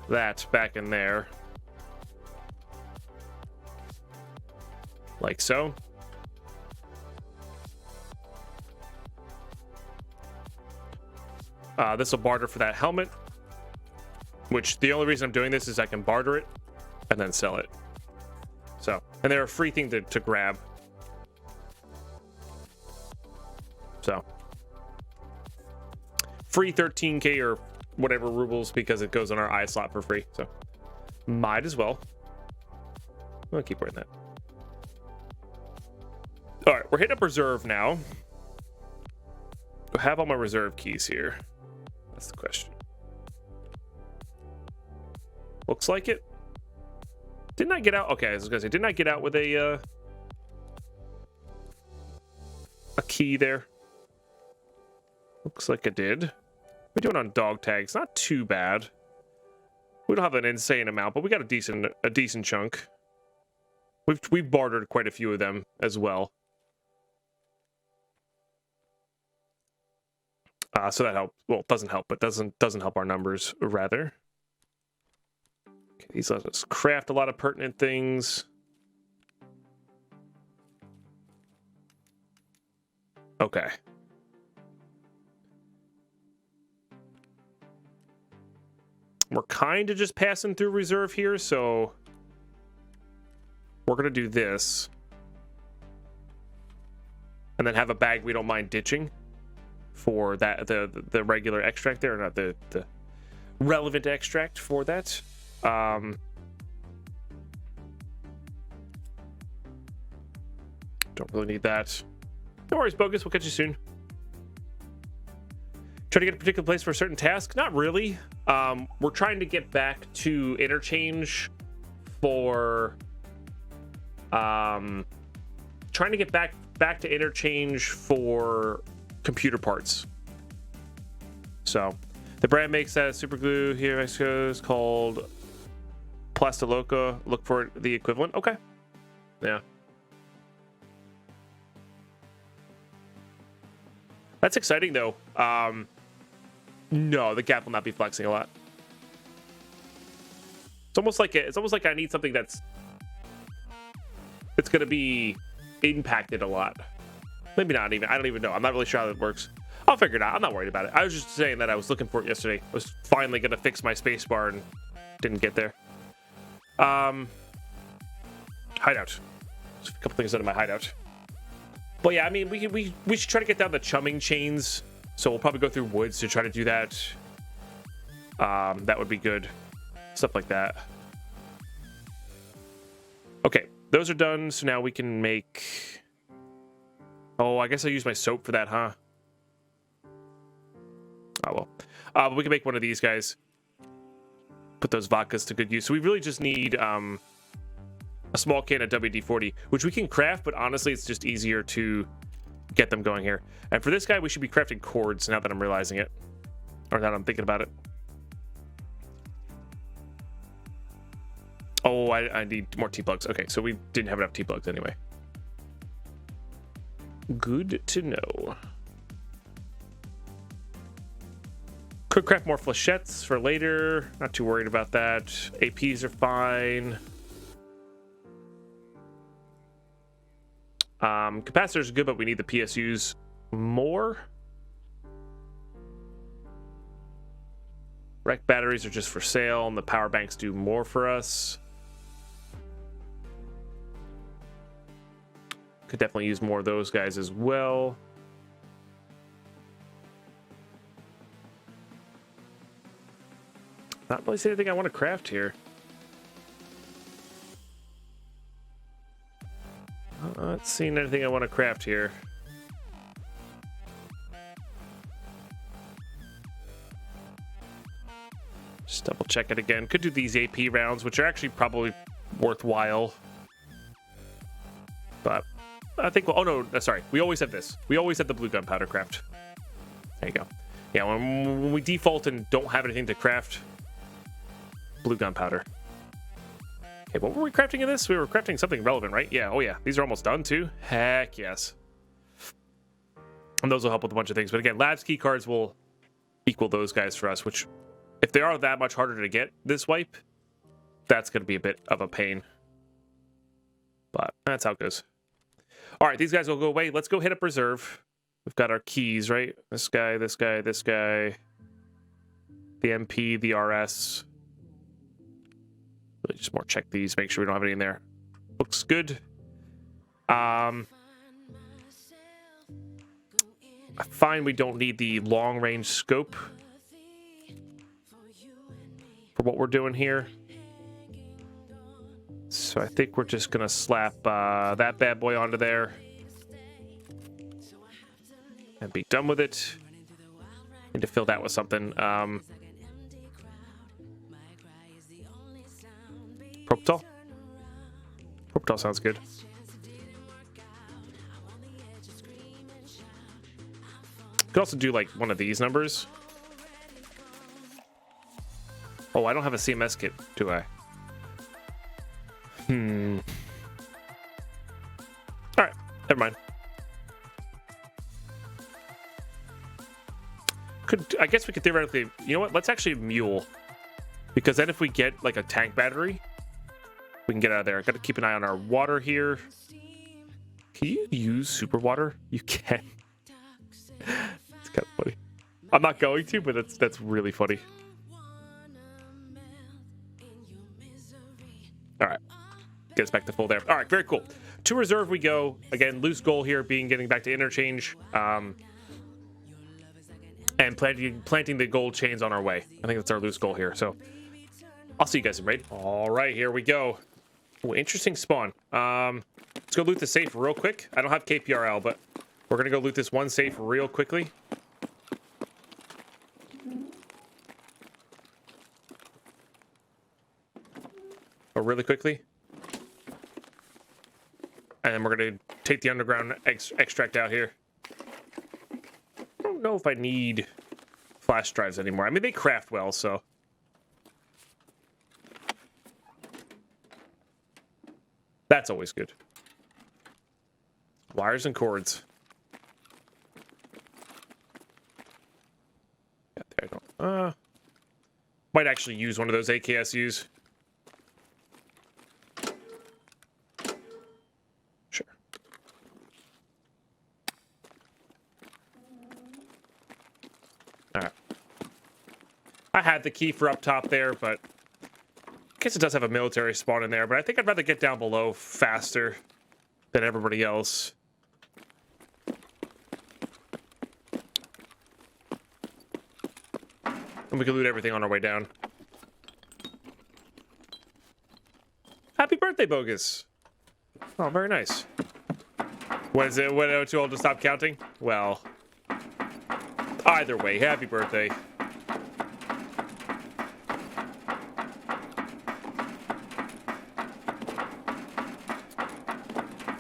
that back in there. Like so. This will barter for that helmet, which the only reason I'm doing this is I can barter it and then sell it. So, and they're a free thing to grab. So, free 13k or whatever rubles because it goes on our eye slot for free. So, might as well. I'll keep wearing that. All right, we're hitting up reserve now. Do I have all my reserve keys here? That's the question. Looks like it. Didn't I get out? Okay, I was gonna say, didn't I get out with a key there? Looks like I did. We're doing on dog tags, not too bad. We don't have an insane amount, but we got a decent chunk. We've bartered quite a few of them as well. So that helps. Well, it doesn't help, but doesn't help our numbers rather. Okay, these let us craft a lot of pertinent things. Okay. We're kind of just passing through reserve here, so we're gonna do this, and then have a bag we don't mind ditching for that the regular extract there, not the relevant extract for that. Don't really need that. No worries, Bogus. We'll catch you soon. Try to get a particular place for a certain task? Not really. We're trying to get back to interchange for trying to get back to interchange for computer parts. So the brand makes that super glue here in Mexico is called Plastaloca. Look for the equivalent. Okay. Yeah. That's exciting though. No, the gap will not be flexing a lot. It's almost like I need something it's gonna be impacted a lot. Maybe not even. I don't even know. I'm not really sure how that works. I'll figure it out. I'm not worried about it. I was just saying that I was looking for it yesterday. I was finally gonna fix my spacebar and didn't get there. Hideout. There's a couple things out of my hideout. But yeah, I mean, we should try to get down the chumming chains. So we'll probably go through woods to try to do that. That would be good. Stuff like that. Okay, those are done. So now we can make... Oh, I guess I'll use my soap for that, huh? Oh, well. But we can make one of these guys. Put those vodkas to good use. So we really just need a small can of WD-40, which we can craft, but honestly, it's just easier to get them going here. And for this guy, we should be crafting cords now that I'm realizing it. Or that I'm thinking about it. Oh, I need more T-plugs. Okay, so we didn't have enough T-plugs anyway. Good to know. Could craft more flechettes for later. Not too worried about that. APs are fine. Capacitors are good, but we need the PSUs more. Rec batteries are just for sale, and the power banks do more for us. Could definitely use more of those guys as well. Not really seeing anything I want to craft here. Not seeing anything I want to craft here. Just double check it again. Could do these AP rounds, which are actually probably worthwhile. But I think, oh no, sorry. We always have this. We always have the blue gunpowder craft. There you go. Yeah, when we default and don't have anything to craft, blue gunpowder. Okay, what were we crafting in this? We were crafting something relevant, right? Yeah, oh yeah. These are almost done too. Heck yes. And those will help with a bunch of things. But again, labs key cards will equal those guys for us, which if they are that much harder to get this wipe, that's going to be a bit of a pain. But that's how it goes. All right, these guys will go away. Let's go hit up reserve. We've got our keys, right? This guy, this guy, this guy. The MP, the RS. Really just more check these, make sure we don't have any in there. Looks good. I find we don't need the long range scope for what we're doing here. So I think we're just gonna slap that bad boy onto there and be done with it. Need to fill that with something. Propital? Propital sounds good. Could also do like one of these numbers. Oh, I don't have a CMS kit, do I? Alright, never mind. I guess we could theoretically, you know what? Let's actually mule. Because then if we get like a tank battery, we can get out of there. I got to keep an eye on our water here. Can you use super water? You can. It's kind of funny. I'm not going to, but that's really funny. All right. Get us back to full there. All right, very cool. To reserve we go. Again, loose goal here being getting back to interchange. And planting the gold chains on our way. I think that's our loose goal here. So I'll see you guys in raid. All right, here we go. Ooh, interesting spawn. Let's go loot the safe real quick. I don't have KPRL, but we're gonna go loot this one safe real quickly. Oh, really quickly. And then we're gonna take the underground extract out here. I don't know if I need flash drives anymore. I mean, they craft well, so. That's always good. Wires and cords. Yeah, there I don't. Might actually use one of those AKSUs. Sure. All right. I had the key for up top there, but I guess it does have a military spawn in there, but I think I'd rather get down below faster than everybody else. And we can loot everything on our way down. Happy birthday, Bogus! Oh, very nice. When is it? When too old to stop counting? Well, either way, happy birthday.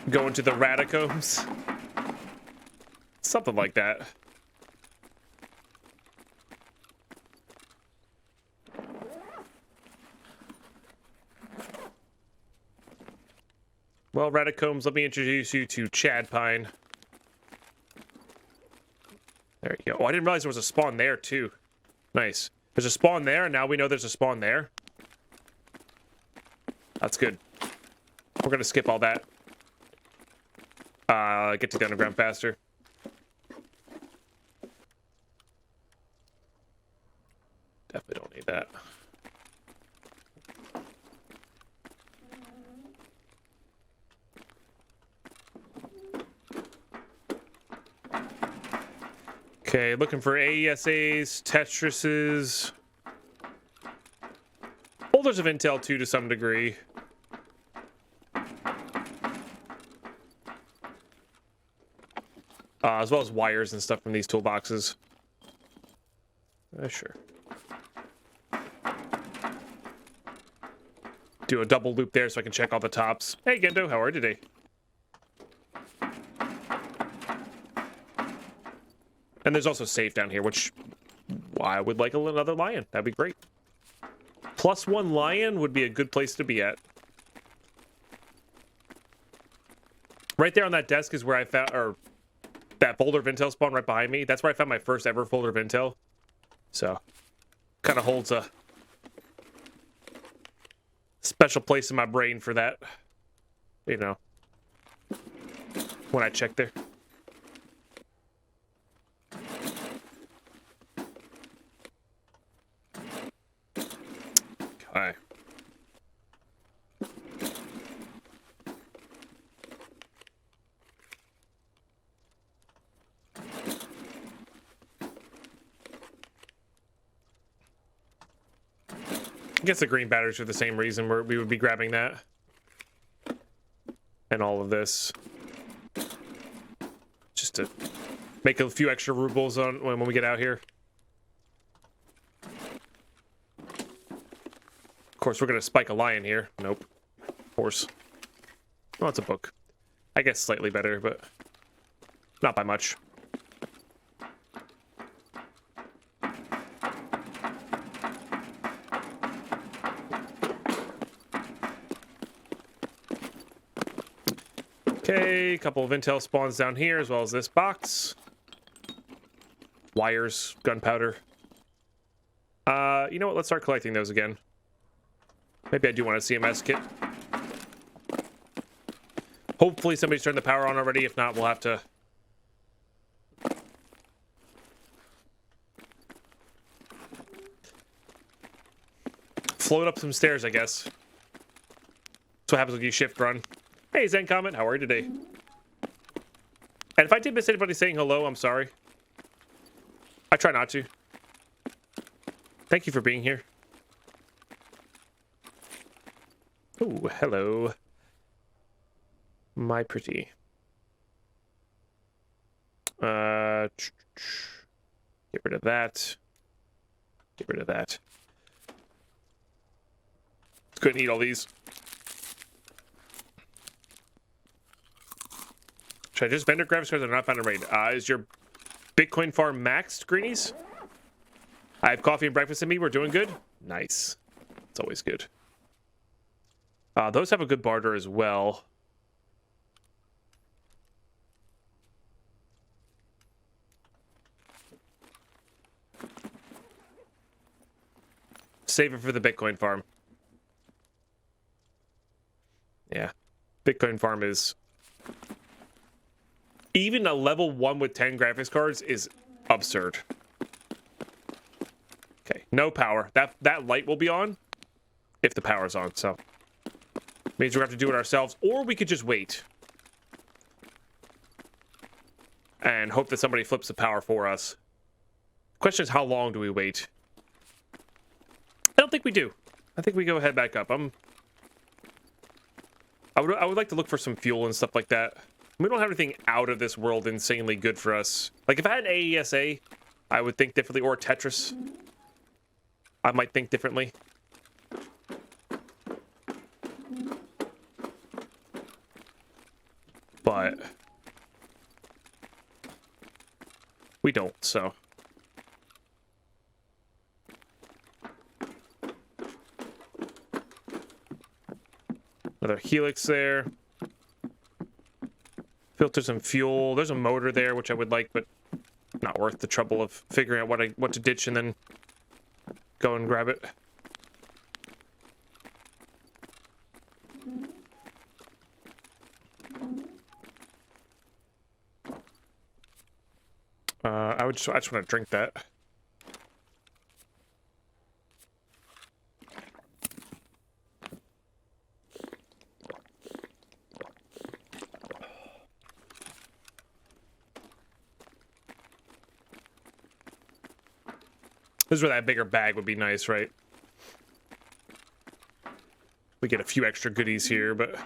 Going to the Radicombs. Something like that. Well, Radicombs, let me introduce you to Chad Pine. There you go. Oh, I didn't realize there was a spawn there, too. Nice. There's a spawn there, and now we know there's a spawn there. That's good. We're going to skip all that. Get to the underground faster. Definitely don't need that. Okay, looking for AESAs, Tetrises. Folders of intel, too, to some degree. As well as wires and stuff from these toolboxes. Sure. Do a double loop there so I can check all the tops. Hey, Gendo, how are you today? And there's also safe down here, which I would like another lion. That'd be great. +1 lion would be a good place to be at. Right there on that desk is where I found, or that folder of intel spawn right behind me. That's where I found my first ever folder of intel. So, kind of holds a special place in my brain for that. You know, when I check there. Okay. I guess the green batteries are the same reason we would be grabbing that. And all of this. Just to make a few extra rubles on when we get out here. Of course, we're going to spike a lion here. Nope. Of course. Well, it's a book. I guess slightly better, but not by much. Okay, a couple of intel spawns down here, as well as this box. Wires, gunpowder. You know what? Let's start collecting those again. Maybe I do want a CMS kit. Hopefully somebody's turned the power on already. If not, we'll have to... float up some stairs, I guess. That's what happens when you shift run. Hey, Zen Comet, how are you today? And if I did miss anybody saying hello, I'm sorry. I try not to. Thank you for being here. Oh, hello. My pretty. Get rid of that. Get rid of that. Couldn't eat all these. Should I just vendor graphics cards that are not found in raid? Is your Bitcoin farm maxed, Greenies? I have coffee and breakfast in me. We're doing good. Nice. It's always good. Those have a good barter as well. Save it for the Bitcoin farm. Yeah. Bitcoin farm is... even a level 1 with 10 graphics cards is absurd. Okay, no power. That light will be on if the power's on, so... means we're going to have to do it ourselves, or we could just wait. And hope that somebody flips the power for us. Question is, how long do we wait? I don't think we do. I think we go ahead back up. I would like to look for some fuel and stuff like that. We don't have anything out of this world insanely good for us. Like, if I had AESA, I would think differently. Or Tetris. I might think differently. But... We don't, so. Another helix there. Filter some fuel. There's a motor there, which I would like, but not worth the trouble of figuring out what to ditch and then go and grab it. I just want to drink that. This is where that bigger bag would be nice, right? We get a few extra goodies here, but...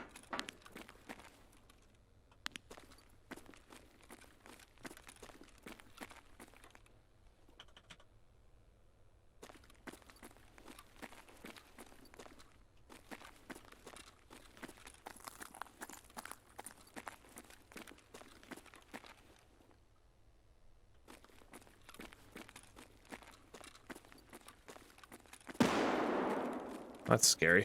That's scary.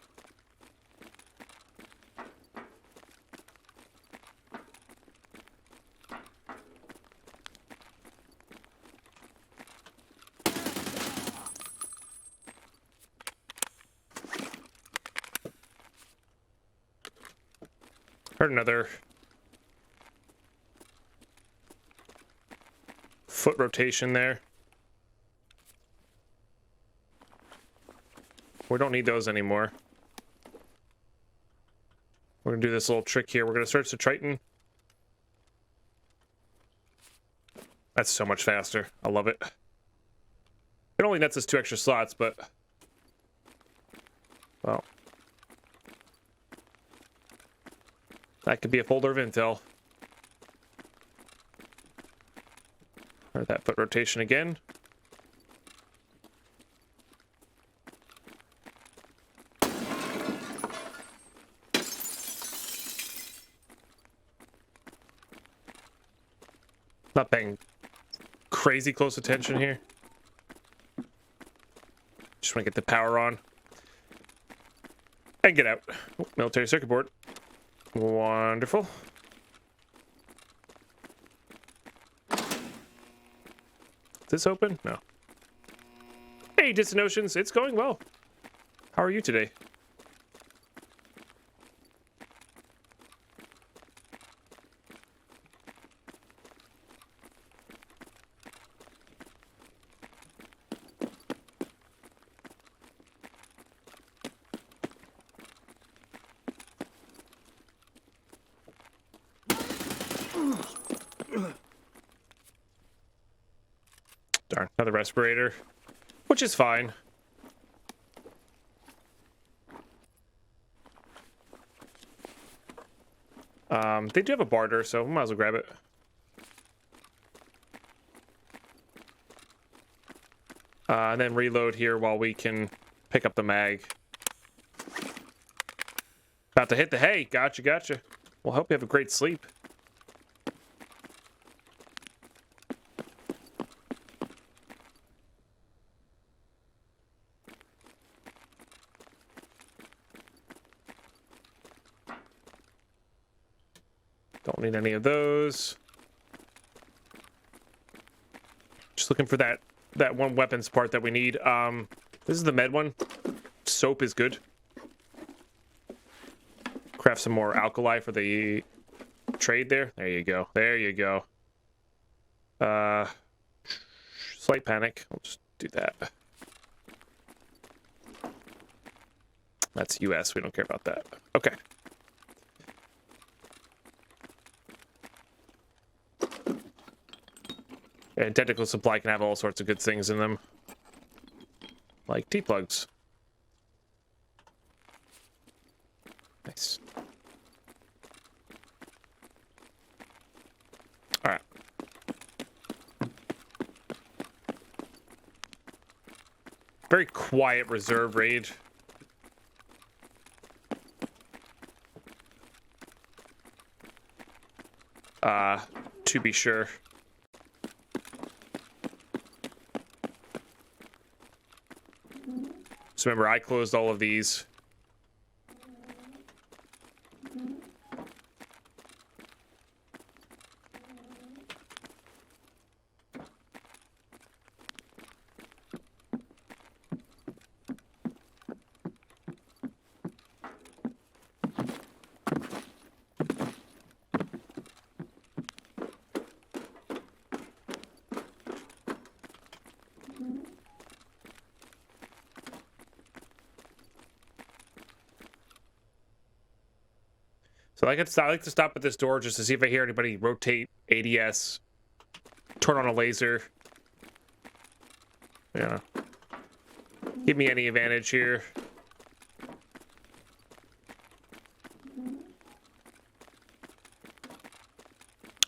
Heard another foot rotation there. We don't need those anymore. We're gonna do this little trick here. We're gonna search the Triton. That's so much faster. I love it. It only nets us 2 extra slots, but... well... that could be a folder of intel. Or that foot rotation again. Not paying crazy close attention here. Just want to get the power on. And get out. Oh, military circuit board. Wonderful. Is this open? No. Hey, Distant Oceans. It's going well. How are you today? Darn, another respirator, which is fine. They do have a barter, so we might as well grab it. And then reload here while we can pick up the mag. About to hit the hay. Gotcha, gotcha. Well, hope you have a great sleep. Don't need any of those. Just looking for that one weapons part that we need. This is the med one. Soap is good. Craft some more alkali for the trade there. There you go. There you go. Slight panic. I'll just do that. That's US. We don't care about that. Okay. And technical supply can have all sorts of good things in them. Like T-plugs. Nice. Alright. Very quiet reserve raid. To be sure. So remember, I closed all of these. So I like to stop at this door just to see if I hear anybody rotate ADS, turn on a laser. Yeah. Give me any advantage here.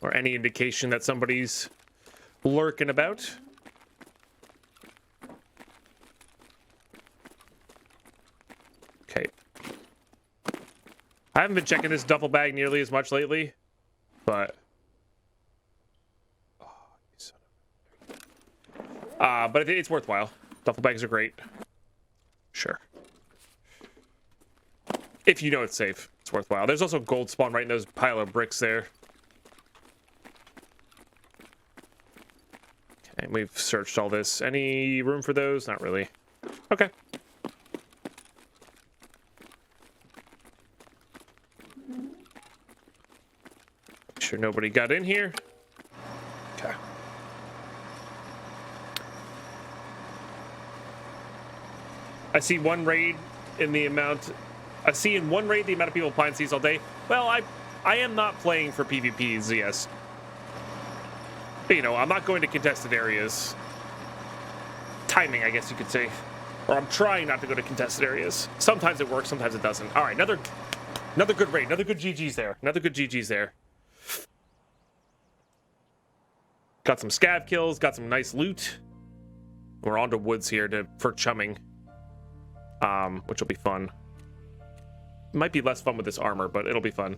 Or any indication that somebody's lurking about. Okay. I haven't been checking this duffel bag nearly as much lately, but but it's worthwhile. Duffel bags are great. Sure. If you know it's safe, it's worthwhile. There's also gold spawn right in those pile of bricks there. Okay, we've searched all this. Any room for those? Not really. Okay. Make sure nobody got in here. Okay. I see one raid in the amount... I see in one raid the amount of people playing these all day. Well, I am not playing for PvPs, yes. But, you know, I'm not going to contested areas. Timing, I guess you could say. Or I'm trying not to go to contested areas. Sometimes it works, sometimes it doesn't. All right, another good raid. Another good GG's there. Another good GG's there. Got some scav kills. Got some nice loot. We're on to woods here for chumming. Which will be fun. Might be less fun with this armor, but it'll be fun.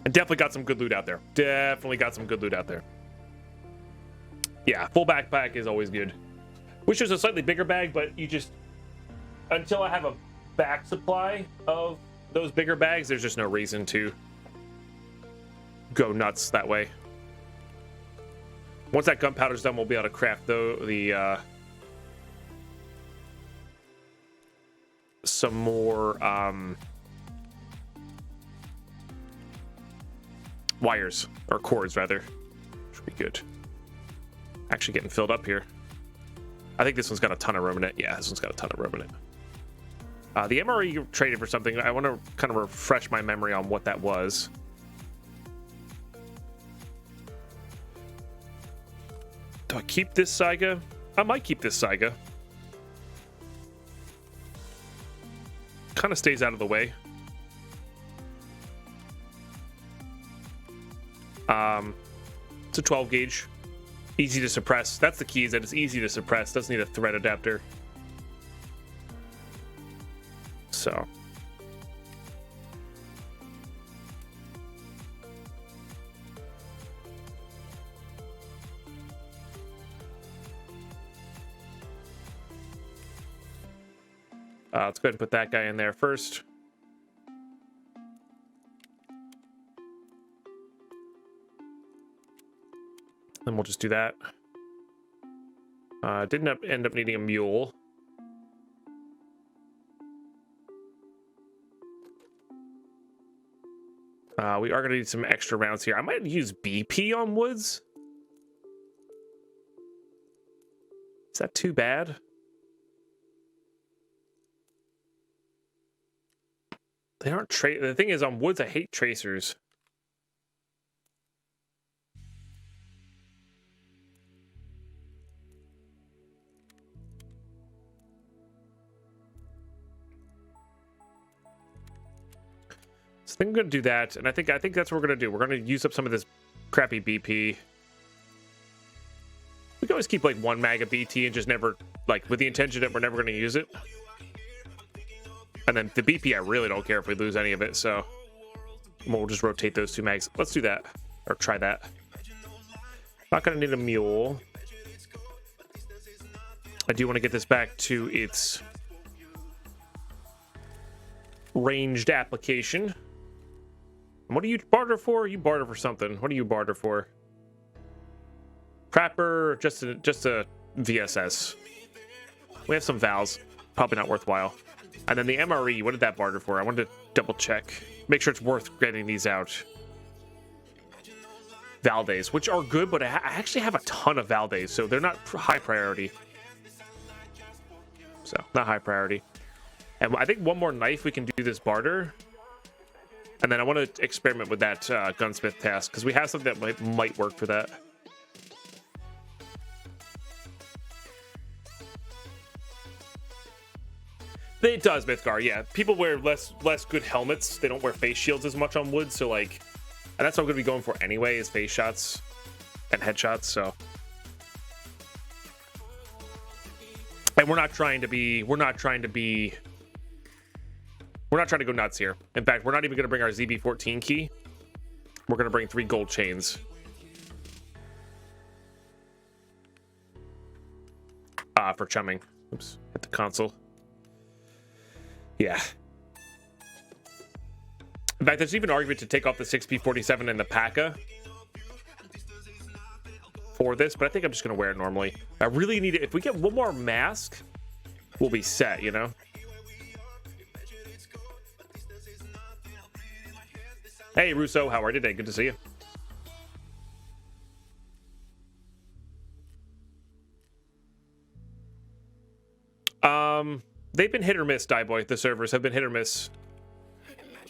And definitely got some good loot out there. Definitely got some good loot out there. Yeah, full backpack is always good. Wish it was a slightly bigger bag, but you just... Until I have a back supply of those bigger bags, there's just no reason to go nuts that way. Once that gunpowder's done, we'll be able to craft some more wires, or cords rather. Should be good. Actually getting filled up here. I think this one's got a ton of room in it. Yeah, this one's got a ton of room in it. The MRE traded for something. I want to kind of refresh my memory on what that was. Do I keep this Saiga? I might keep this Saiga. Kind of stays out of the way. It's a 12 gauge. Easy to suppress. That's the key, is that it's easy to suppress. Doesn't need a thread adapter. So. Let's go ahead and put that guy in there first. Then we'll just do that. Didn't end up needing a mule. We are going to need some extra rounds here. I might use BP on woods. Is that too bad? They aren't the thing is, on woods, I hate tracers. So I think I'm gonna do that, and I think that's what we're gonna do. We're gonna use up some of this crappy BP. We can always keep like one mag of BT and just never, like, with the intention that we're never gonna use it. And then the BP, I really don't care if we lose any of it, so we'll just rotate those two mags. Let's do that, or try that. Not going to need a mule. I do want to get this back to its ranged application. And what do you barter for? You barter for something. What do you barter for? Trapper, just a VSS. We have some Vals. Probably not worthwhile. And then the MRE, what did that barter for? I wanted to double check. Make sure it's worth getting these out. Valdes, which are good, but I actually have a ton of Valdes, so they're not high priority. So, not high priority. And I think one more knife we can do this barter. And then I want to experiment with that gunsmith task, because we have something that might work for that. It does, Mythgar, yeah. People wear less good helmets. They don't wear face shields as much on wood, so like... And that's what I'm going to be going for anyway, is face shots and headshots, so... And we're not trying to go nuts here. In fact, we're not even going to bring our ZB14 key. We're going to bring 3 gold chains. For chumming. Oops, hit the console. Yeah. In fact, there's even an argument to take off the 6P47 and the P.A.C.A. for this, but I think I'm just going to wear it normally. I really need it. If we get one more mask, we'll be set, you know? Hey, Russo, how are you today? Good to see you. They've been hit or miss, Dieboy. The servers have been hit or miss.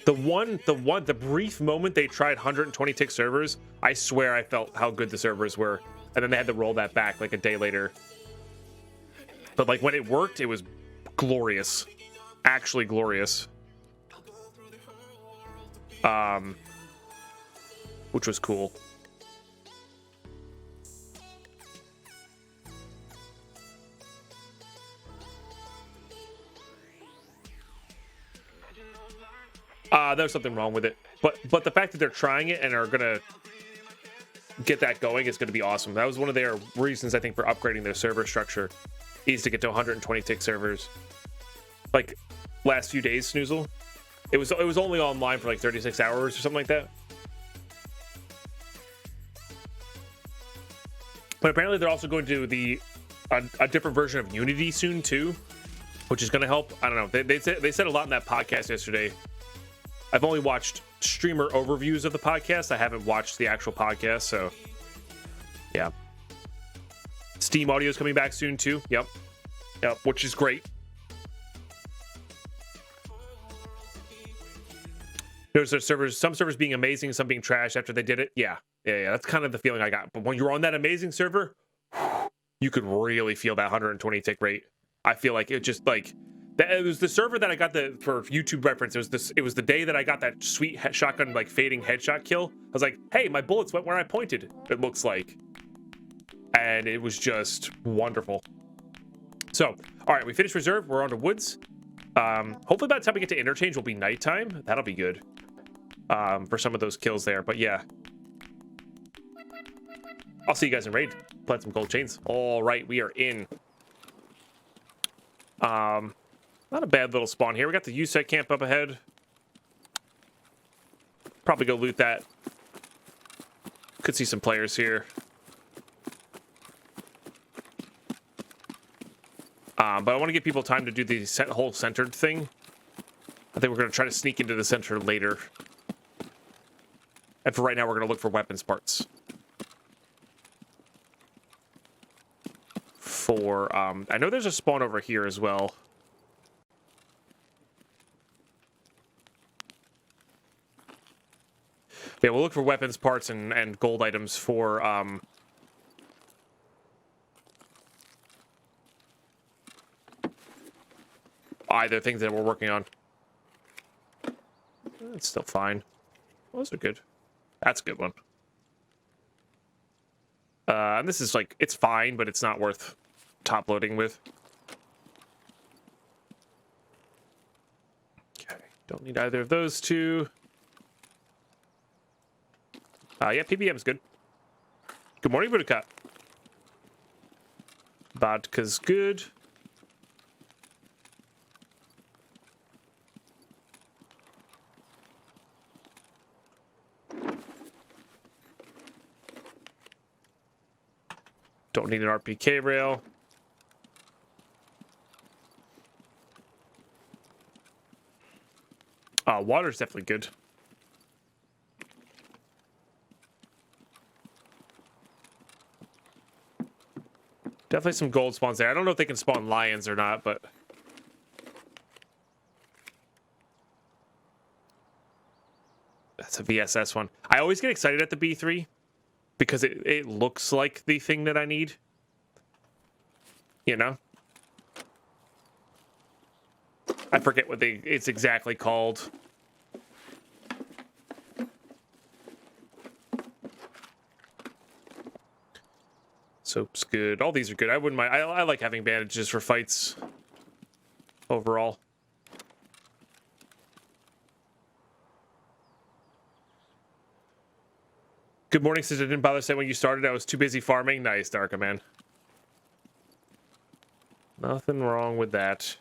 The brief moment they tried 120 tick servers, I swear I felt how good the servers were. And then they had to roll that back like a day later. But like when it worked, it was glorious. Actually glorious. Which was cool. There's something wrong with it. But the fact that they're trying it and are gonna get that going is gonna be awesome. That was one of their reasons, I think, for upgrading their server structure, is to get to 120 tick servers. Like last few days, Snoozle. It was only online for like 36 hours or something like that. But apparently they're also going to do a different version of Unity soon too, which is going to help. I don't know. They said a lot in that podcast yesterday. I've only watched streamer overviews of the podcast. I haven't watched the actual podcast, so yeah. Steam audio is coming back soon too. Yep, which is great. There's some servers being amazing, some being trash after they did it. Yeah. That's kind of the feeling I got. But when you're on that amazing server, you could really feel that 120 tick rate. I feel like it just like it was the server that I got for YouTube reference. It was the day that I got that sweet shotgun like fading headshot kill. I was like, hey, my bullets went where I pointed. It looks like, and it was just wonderful. So, all right, we finished reserve. We're on to woods. Hopefully by the time we get to interchange, will be nighttime. That'll be good. For some of those kills there, but yeah. I'll see you guys in raid. Plant some gold chains. All right, we are in. Not a bad little spawn here. We got the USEC camp up ahead. Probably go loot that. Could see some players here. But I want to give people time to do the whole centered thing. I think we're going to try to sneak into the center later. And for right now, we're going to look for weapons parts. I know there's a spawn over here as well. Yeah, we'll look for weapons parts and gold items for either things that we're working on. It's still fine. Those are good. That's a good one. And this is like, it's fine, but it's not worth top loading with. Okay, don't need either of those two. Yeah, PBM's good. Good morning, Buttercup. Vodka's good. Don't need an RPK rail. Water's definitely good. Definitely some gold spawns there. I don't know if they can spawn lions or not, but... That's a VSS one. I always get excited at the B3 because it looks like the thing that I need. You know? I forget what it's exactly called. Soap's good. All these are good. I wouldn't mind. I like having bandages for fights overall. Good morning, since I didn't bother saying when you started. I was too busy farming. Nice, Darka, man. Nothing wrong with that.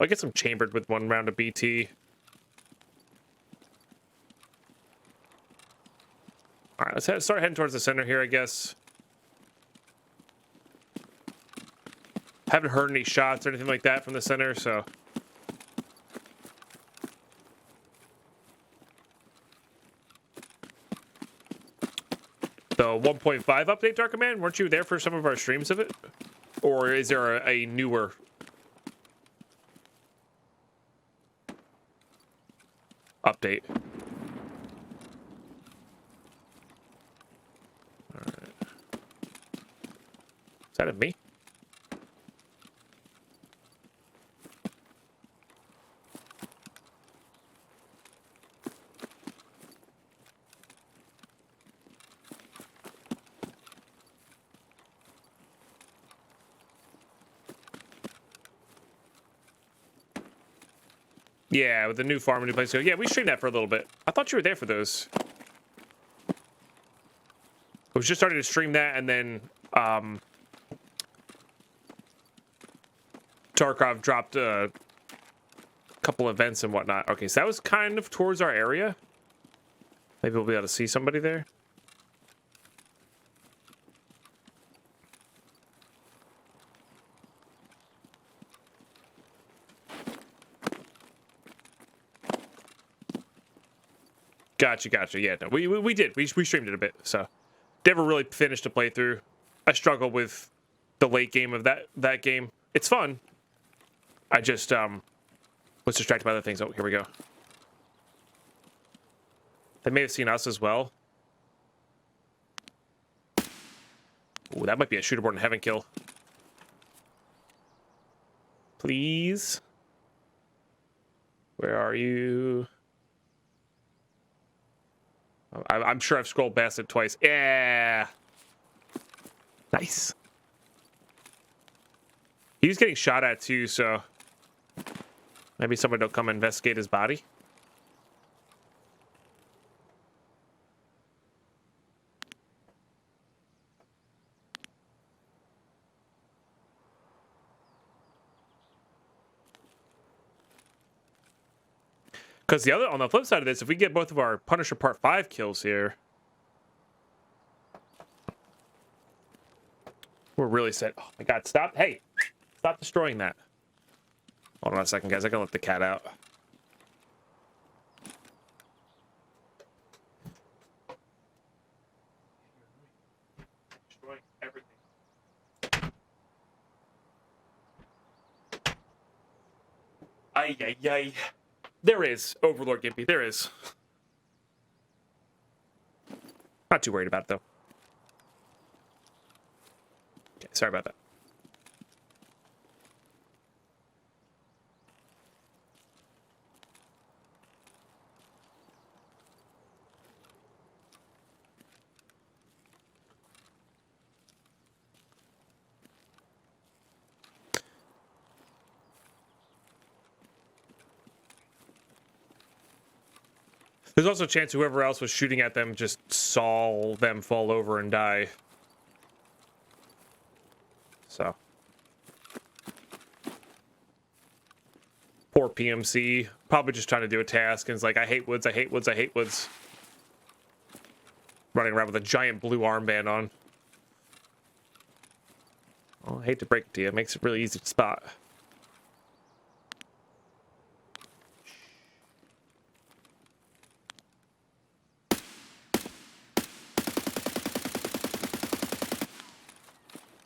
I'll get some chambered with one round of BT. All right, let's start heading towards the center here, I guess. Haven't heard any shots or anything like that from the center, so... The 1.5 update, Dark Command, weren't you there for some of our streams of it? Or is there a newer... update? Alright. Is that of me? Yeah, with the new farm and new place. So yeah, we streamed that for a little bit. I thought you were there for those. I was just starting to stream that, and then Tarkov dropped a couple events and whatnot. Okay, so that was kind of towards our area. Maybe we'll be able to see somebody there. Gotcha. Yeah, no, we did. We streamed it a bit, so never really finished a playthrough. I struggle with the late game of that game. It's fun. I just was distracted by other things. Oh, here we go. They may have seen us as well. Ooh, that might be a shooterborn in heaven kill. Please. Where are you? I'm sure I've scrolled past it twice. Yeah. Nice. He was getting shot at too, so maybe someone will come investigate his body. Because on the flip side of this, if we get both of our Punisher Part 5 kills here, we're really set. Oh my god, stop. Hey, stop destroying that. Hold on a second, guys. I can let the cat out. Destroying everything. Ay. There is, Overlord Gimpy, there is. Not too worried about it, though. Okay, sorry about that. There's also a chance whoever else was shooting at them just saw them fall over and die. So. Poor PMC. Probably just trying to do a task and it's like, I hate woods, I hate woods, I hate woods. Running around with a giant blue armband on. Well, I hate to break it to you. It makes it really easy to spot.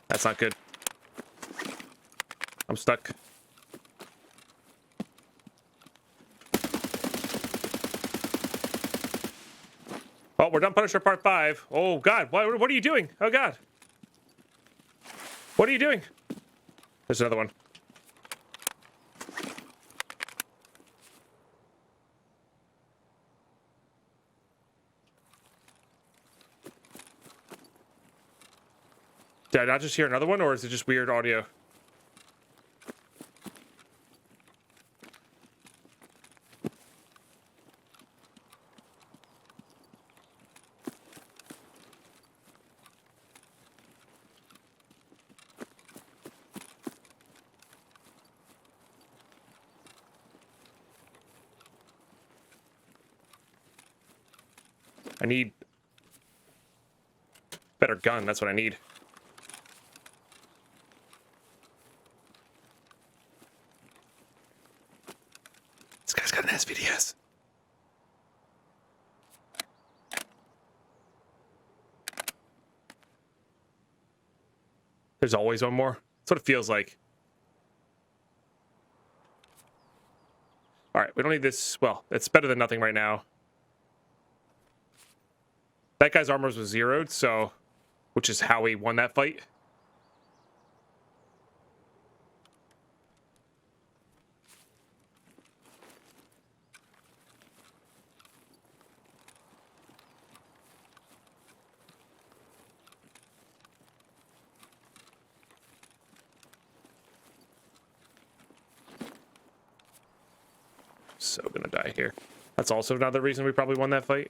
That's not good. I'm stuck. Oh, we're done Punisher Part 5. Oh, God. What are you doing? Oh, God. What are you doing? There's another one. Did I not just hear another one, or is it just weird audio? I need better gun. That's what I need. This guy's got an SVDS. There's always one more. That's what it feels like. All right, we don't need this. Well, it's better than nothing right now. That guy's armors was zeroed, so, which is how he won that fight. So gonna die here. That's also another reason we probably won that fight.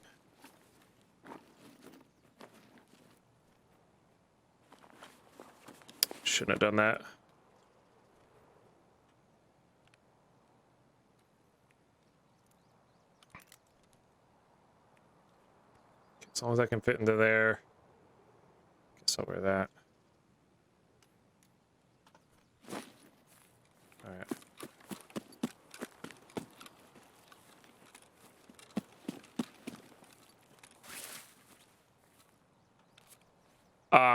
Shouldn't have done that. As long as I can fit into there. Guess I'll wear that. Alright.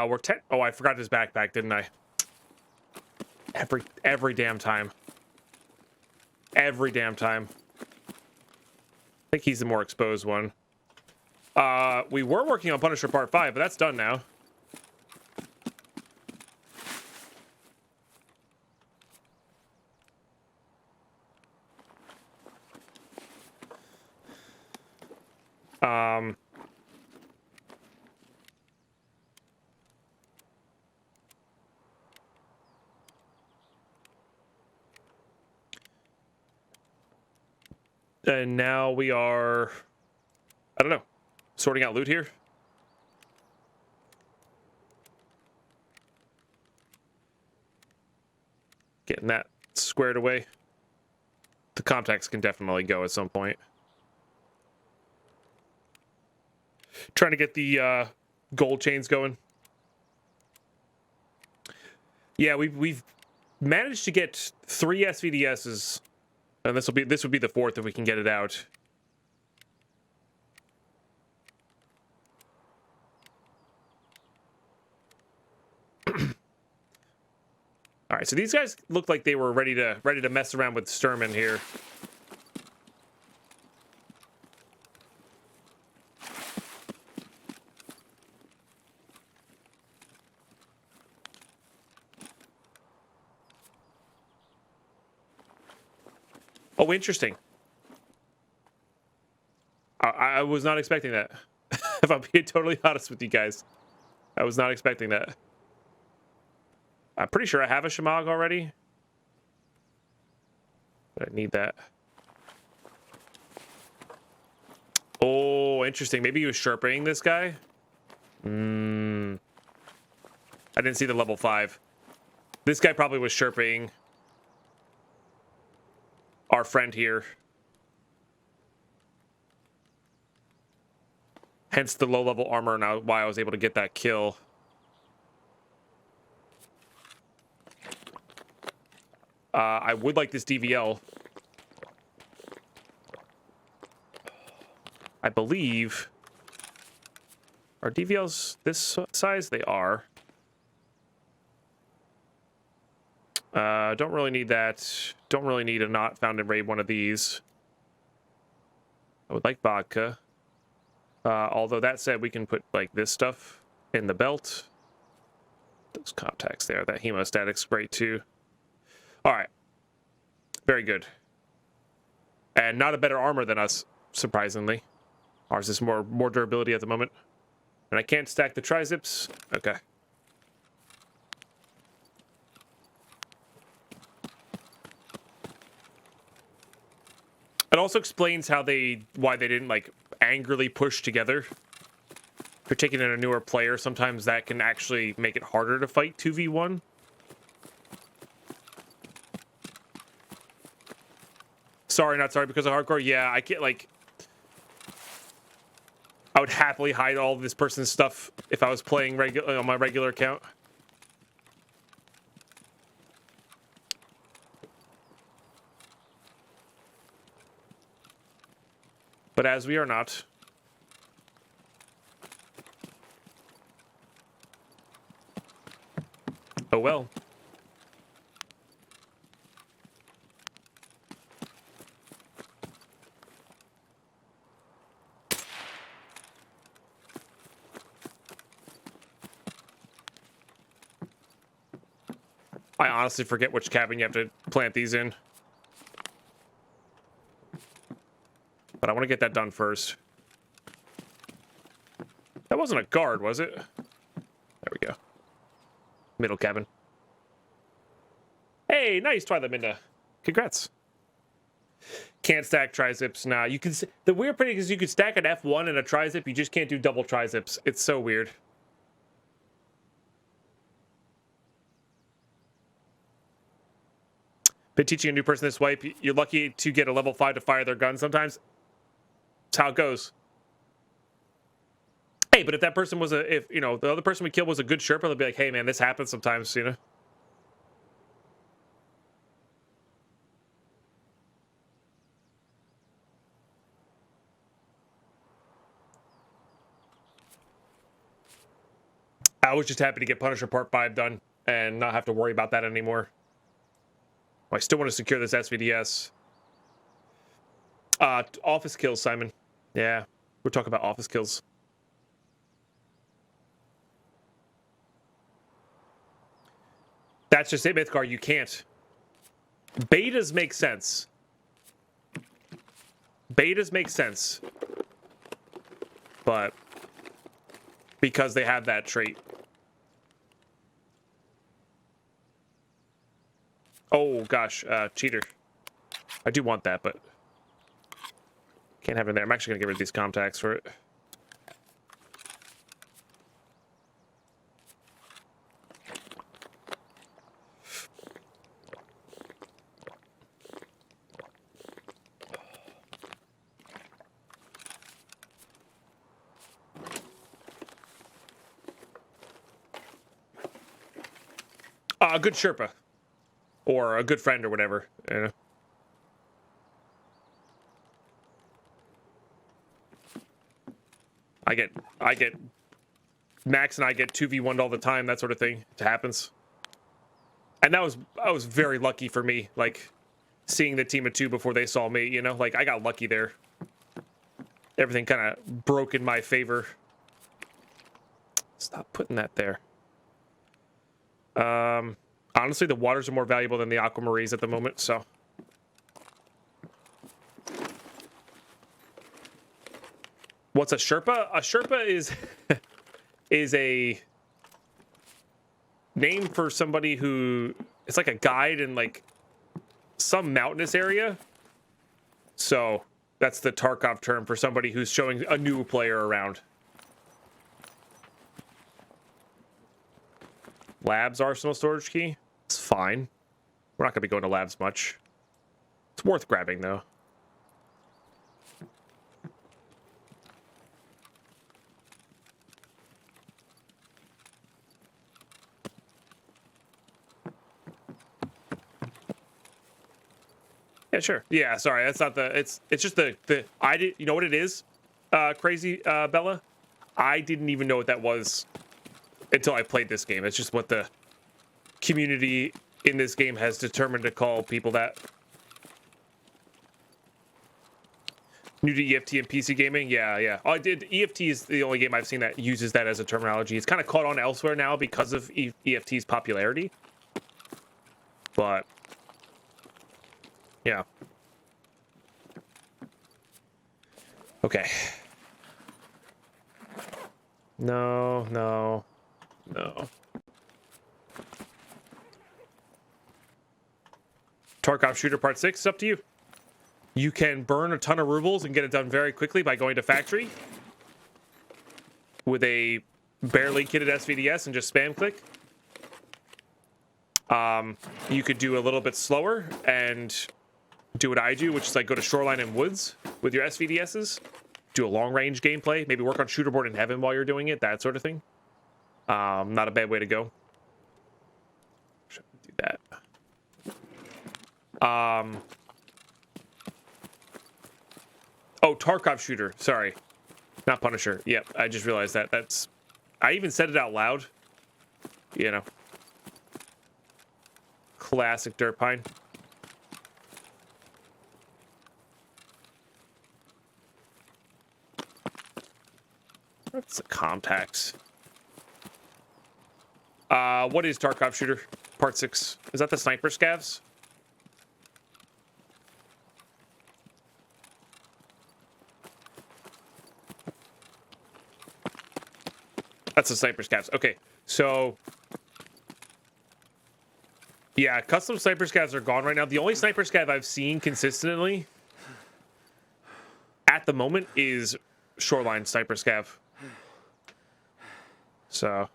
We're 10. Oh, I forgot his backpack, didn't I? Every damn time. Every damn time. I think he's the more exposed one. We were working on Punisher Part 5, but that's done now. And now we are, I don't know, sorting out loot here. Getting that squared away. The contacts can definitely go at some point. Trying to get the gold chains going. Yeah, we've managed to get 3 SVDSs. And this would be the 4th if we can get it out. All right, so these guys look like they were ready to mess around with Sturman here. Oh, interesting. I was not expecting that. If I'm being totally honest with you guys. I was not expecting that. I'm pretty sure I have a Shemagh already. But I need that. Oh, Oh, interesting. Maybe he was Sherping this guy. I didn't see the level 5. This guy probably was Sherping our friend here. Hence the low level armor and why I was able to get that kill. I would like this DVL. I believe... Are DVLs this size? They are. Don't really need that. Don't really need a not found in raid one of these. I would like vodka. Although that said, we can put like this stuff in the belt. Those contacts there. That hemostatic's great too. All right. Very good. And not a better armor than us, surprisingly. Ours is more durability at the moment. And I can't stack the trizips. Okay. It also explains why they didn't like angrily push together. If you're taking in a newer player, sometimes that can actually make it harder to fight 2v1. Sorry, not sorry because of hardcore. Yeah, I can't like... I would happily hide all of this person's stuff if I was playing on my regular account. But as we are not. Oh well. I honestly forget which cabin you have to plant these in. But I want to get that done first. That wasn't a guard, was it? There we go. Middle cabin. Hey, nice, Twilight Minda. Congrats. Can't stack trizips. Nah, you can... The weird thing is you could stack an F1 and a trizip. You just can't do double trizips. It's so weird. Been teaching a new person this wipe. You're lucky to get a level 5 to fire their gun sometimes. That's how it goes. Hey, but if that person was if you know, the other person we killed was a good Sherpa, they'll be like, hey man, this happens sometimes, you know? I was just happy to get Punisher Part 5 done and not have to worry about that anymore. I still want to secure this SVDS. Office kills, Simon. Yeah, we're talking about office kills. That's just it, Mythgar. You can't. Betas make sense. Betas make sense. But because they have that trait. Oh, gosh. Cheater. I do want that, but can't have it there. I'm actually going to get rid of these contacts for it. A good Sherpa. Or a good friend or whatever. You know? I get Max and I get 2v1'd all the time, that sort of thing. It happens. And I was very lucky for me, like seeing the team of 2 before they saw me, you know? Like I got lucky there. Everything kind of broke in my favor. Stop putting that there. Honestly, the waters are more valuable than the aquamarines at the moment, so. What's a Sherpa? A Sherpa is a name for somebody who it's like a guide in like some mountainous area. So That's the Tarkov term for somebody who's showing a new player around. Labs arsenal storage key? It's fine. We're not going to be going to labs much. It's worth grabbing, though. Yeah, sure. Yeah, sorry. That's not the... It's just the... I did... You know what it is, crazy Bella? I didn't even know what that was until I played this game. It's just what the community in this game has determined to call people that. New to EFT and PC gaming? Yeah. Oh, I did. EFT is the only game I've seen that uses that as a terminology. It's kind of caught on elsewhere now because of EFT's popularity. But, yeah. Okay. No. Tarkov Shooter Part 6, it's up to you. You can burn a ton of rubles and get it done very quickly by going to factory with a barely kitted SVDS and just spam click. You could do a little bit slower and do what I do, which is like go to shoreline and woods with your SVDSs, do a long range gameplay, maybe work on shooterboard in heaven while you're doing it, that sort of thing. Not a bad way to go. Should do that. Oh, Tarkov shooter. Sorry. Not Punisher. Yep, I just realized that. I even said it out loud. You know. Classic Dirt Pine. That's a Comtax. What is Tarkov shooter? Part 6. Is that the sniper scavs? That's the sniper scavs. Okay, so yeah, custom sniper scavs are gone right now. The only sniper scav I've seen consistently at the moment is shoreline sniper scav. So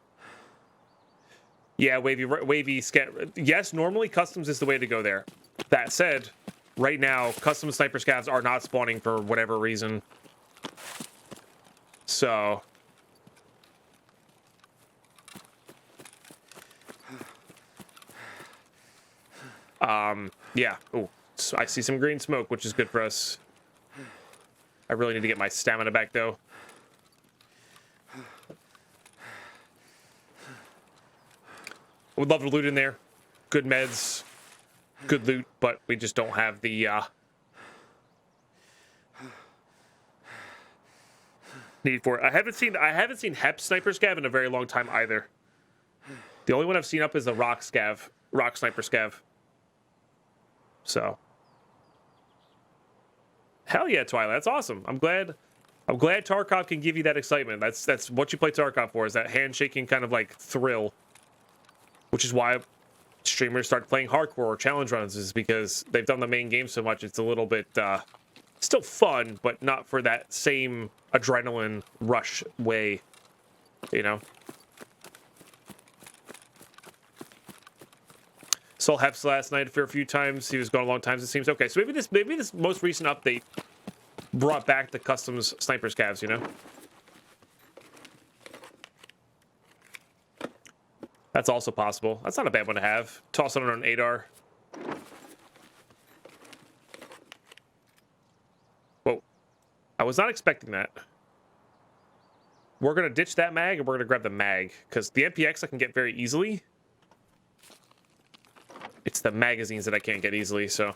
yeah, wavy scav. Yes, normally customs is the way to go there. That said, right now custom sniper scavs are not spawning for whatever reason. So yeah. Oh, so I see some green smoke, which is good for us. I really need to get my stamina back, though. Would love to loot in there. Good meds, good loot, but we just don't have the need for it. I haven't seen Hep Sniper Scav in a very long time either. The only one I've seen up is the Rock Sniper Scav. So, hell yeah, Twilight. That's awesome. I'm glad Tarkov can give you that excitement. That's what you play Tarkov for, is that handshaking kind of like thrill. Which is why streamers start playing hardcore or challenge runs, is because they've done the main game so much. It's a little bit still fun, but not for that same adrenaline rush way, you know. Saw Heps last night for a few times. He was gone a long time, it seems. Okay, so maybe this most recent update brought back the customs sniper scavs, you know? That's also possible. That's not a bad one to have. Toss it on an ADAR. Whoa. I was not expecting that. We're going to ditch that mag, and we're going to grab the mag, because the MPX I can get very easily. It's the magazines that I can't get easily, so.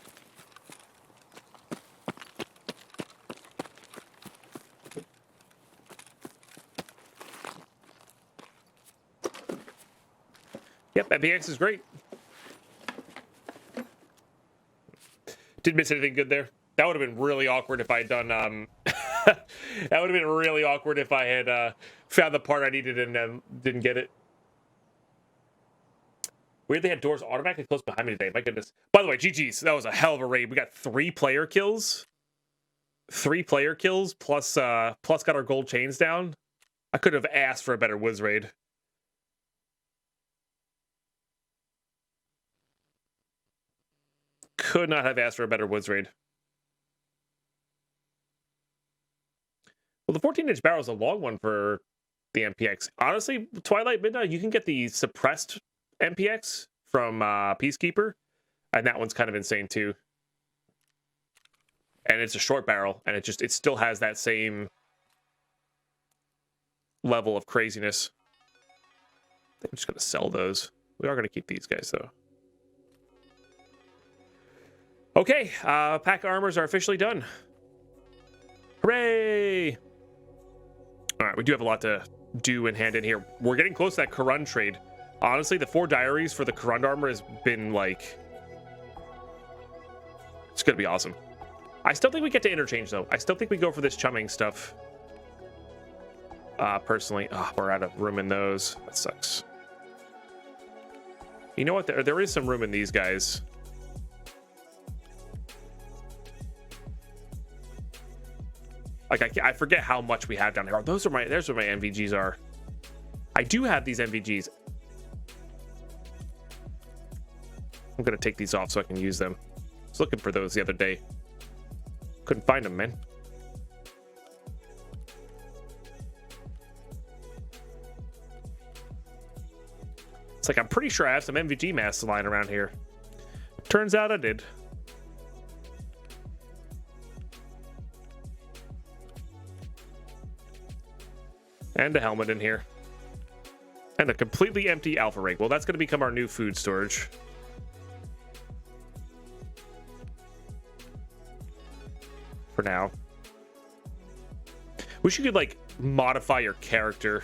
Yep, MPX is great. Didn't miss anything good there. That would have been really awkward if I had done, that would have been really awkward if I had found the part I needed and didn't get it. Weird they had doors automatically closed behind me today. My goodness. By the way, GG's. That was a hell of a raid. We got 3 player kills. 3 player kills plus got our gold chains down. I could have asked for a better Wiz raid. Could not have asked for a better Wiz raid. Well, the 14-inch barrel is a long one for the MPX. Honestly, Twilight Midnight, you can get the suppressed MPX from Peacekeeper, and that one's kind of insane too. And it's a short barrel, and it still has that same level of craziness. I think I'm just gonna sell those. We are gonna keep these guys though. Okay, pack armors are officially done. Hooray! All right, we do have a lot to do and hand in here. We're getting close to that Karun trade. Honestly, the 4 diaries for the Karun armor has been like... It's gonna be awesome. I still think we get to interchange though. I still think we go for this chumming stuff. Personally, we're out of room in those. That sucks. You know what? There is some room in these guys. Like I forget how much we have down here. Oh, there's where my MVGs are. I do have these MVGs. I'm gonna take these off so I can use them. I was looking for those the other day. Couldn't find them, man. It's like I'm pretty sure I have some MVG masks lying around here. Turns out I did. And a helmet in here. And a completely empty alpha rig. Well, that's going to become our new food storage. For now. Wish you could, like, modify your character.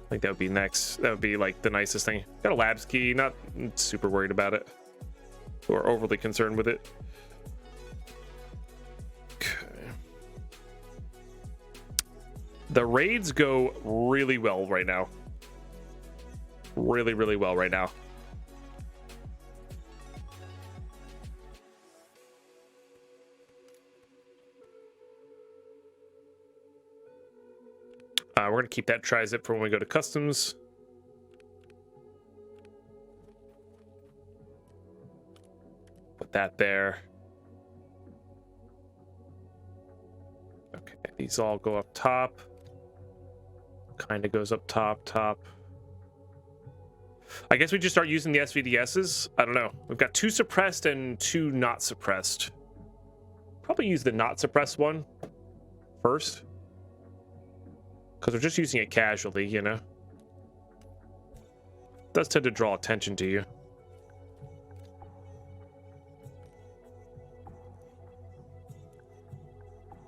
I think that would be next. That would be, like, the nicest thing. Got a labs key. Not super worried about it. Or overly concerned with it. The raids go really well right now. Really, really well right now. We're going to keep that tri-zip for when we go to customs. Put that there. Okay, these all go up top. Kind of goes up top. I guess we just start using the SVDSs. I don't know. We've got 2 suppressed and 2 not suppressed. Probably use the not suppressed one first. Because we're just using it casually, you know. It does tend to draw attention to you.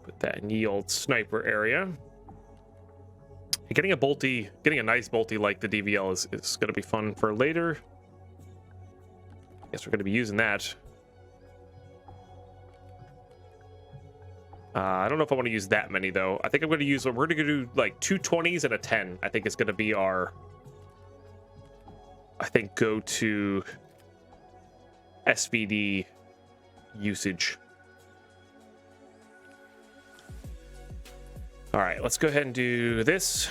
Put that in the old sniper area. Getting a nice bolty like the DVL is going to be fun for later. Guess we're going to be using that. I don't know if I want to use that many though. I think I'm going to use. We're going to do like 2 20s and a 10. I think it's going to be our. I think go to SVD usage. All right, let's go ahead and do this.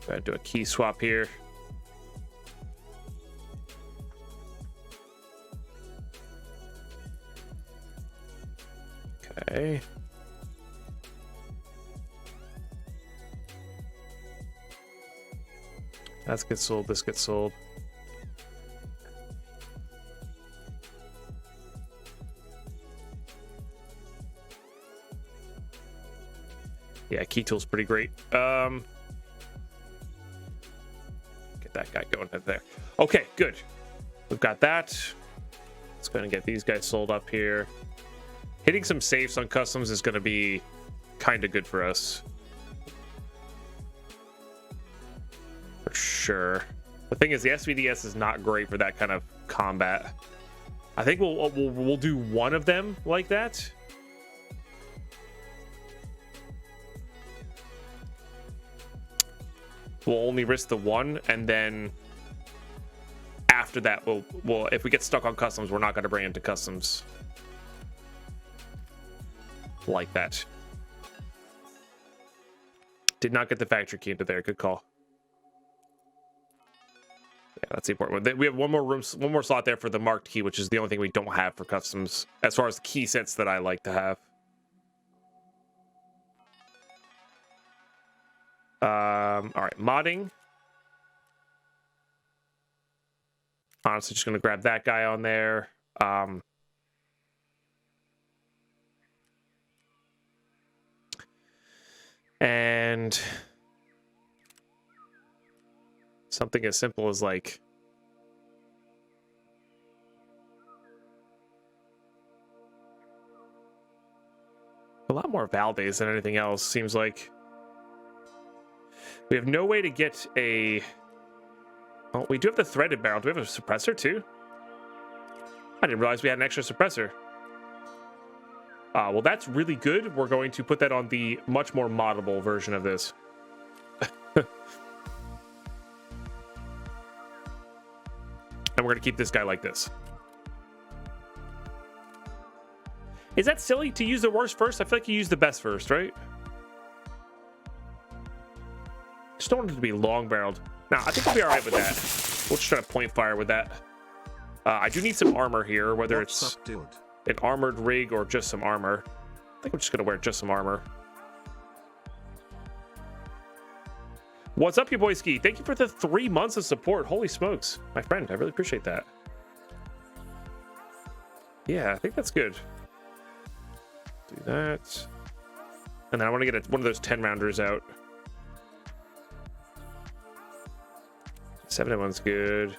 Go ahead and do a key swap here. Okay. That gets sold, this gets sold. Yeah, key tool's pretty great. Get that guy going there. Okay, good. We've got that. Let's go ahead and get these guys sold up here. Hitting some safes on customs is going to be kind of good for us. For sure. The thing is, the SVDS is not great for that kind of combat. I think we'll do one of them like that. We'll only risk the one, and then after that, we'll if we get stuck on customs, we're not going to bring it to customs like that. Did not get the factory key into there. Good call. Yeah, that's the important one. We have one more slot there for the marked key, which is the only thing we don't have for customs as far as key sets that I like to have. All right, modding. Honestly, just gonna grab that guy on there. And something as simple as like a lot more Valdes than anything else, seems like. We have no way to get a... Oh, we do have the threaded barrel. Do we have a suppressor too? I didn't realize we had an extra suppressor. Well, that's really good. We're going to put that on the much more moddable version of this. And we're going to keep this guy like this. Is that silly to use the worst first? I feel like you use the best first, right? Just don't want it to be long barreled. Now, I think we'll be all right with that. We'll just try to point fire with that. I do need some armor here, whether it's an armored rig or just some armor. I think we're just going to wear just some armor. What's up, your boy Ski? Thank you for the 3 months of support. Holy smokes, my friend. I really appreciate that. Yeah, I think that's good. Do that. And then I want to get one of those 10-rounders out. 7M1's good.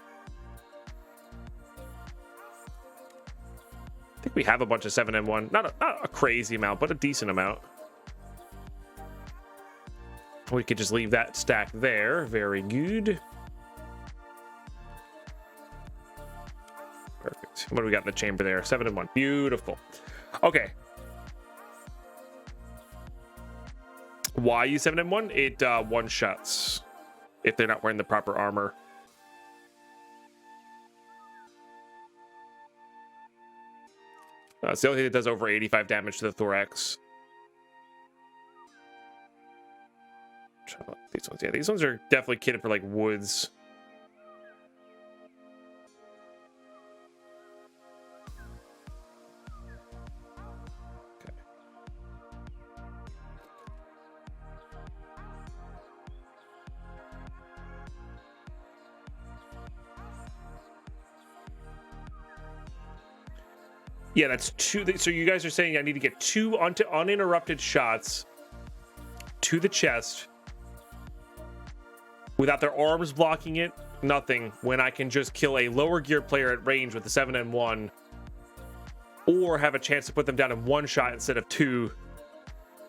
I think we have a bunch of 7M1. Not a crazy amount, but a decent amount. We could just leave that stack there. Very good. Perfect. What do we got in the chamber there? 7M1. Beautiful. Okay. Why use 7M1? It one-shots if they're not wearing the proper armor. It's the only thing that does over 85 damage to the thorax. These ones, yeah, these ones are definitely kitted for like woods. Okay. Yeah, that's two. So you guys are saying I need to get 2 uninterrupted shots to the chest without their arms blocking it, nothing, when I can just kill a lower gear player at range with the 7M1 or have a chance to put them down in 1 shot instead of 2.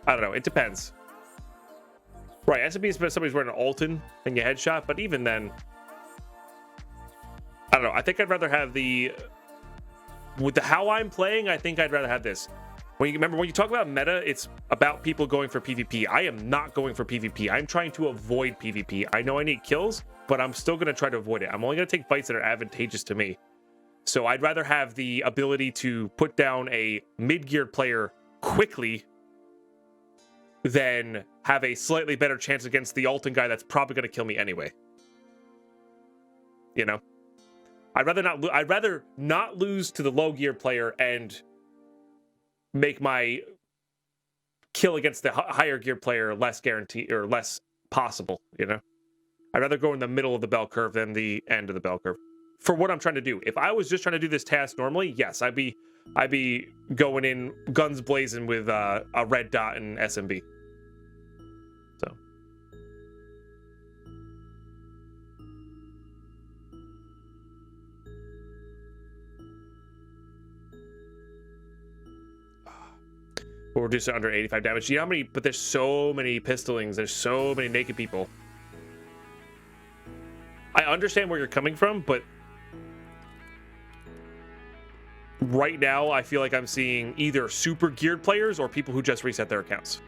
I don't know. It depends. Right, SMB is somebody's wearing an Alton and you headshot, but even then, I don't know. I think I'd rather have the... With the how I'm playing, I think I'd rather have this. Remember, when you talk about meta, it's about people going for PvP. I am not going for PvP. I'm trying to avoid PvP. I know I need kills, but I'm still going to try to avoid it. I'm only going to take fights that are advantageous to me. So I'd rather have the ability to put down a mid-geared player quickly than have a slightly better chance against the Alton guy that's probably going to kill me anyway. You know? I'd rather not lose to the low gear player and make my kill against the higher gear player less guaranteed or less possible, you know? I'd rather go in the middle of the bell curve than the end of the bell curve for what I'm trying to do. If I was just trying to do this task normally, yes, I'd be going in guns blazing with a red dot and SMB. So we'll reduce it under 85 damage. You know how many? But there's so many pistolings. There's so many naked people. I understand where you're coming from, but right now I feel like I'm seeing either super geared players or people who just reset their accounts,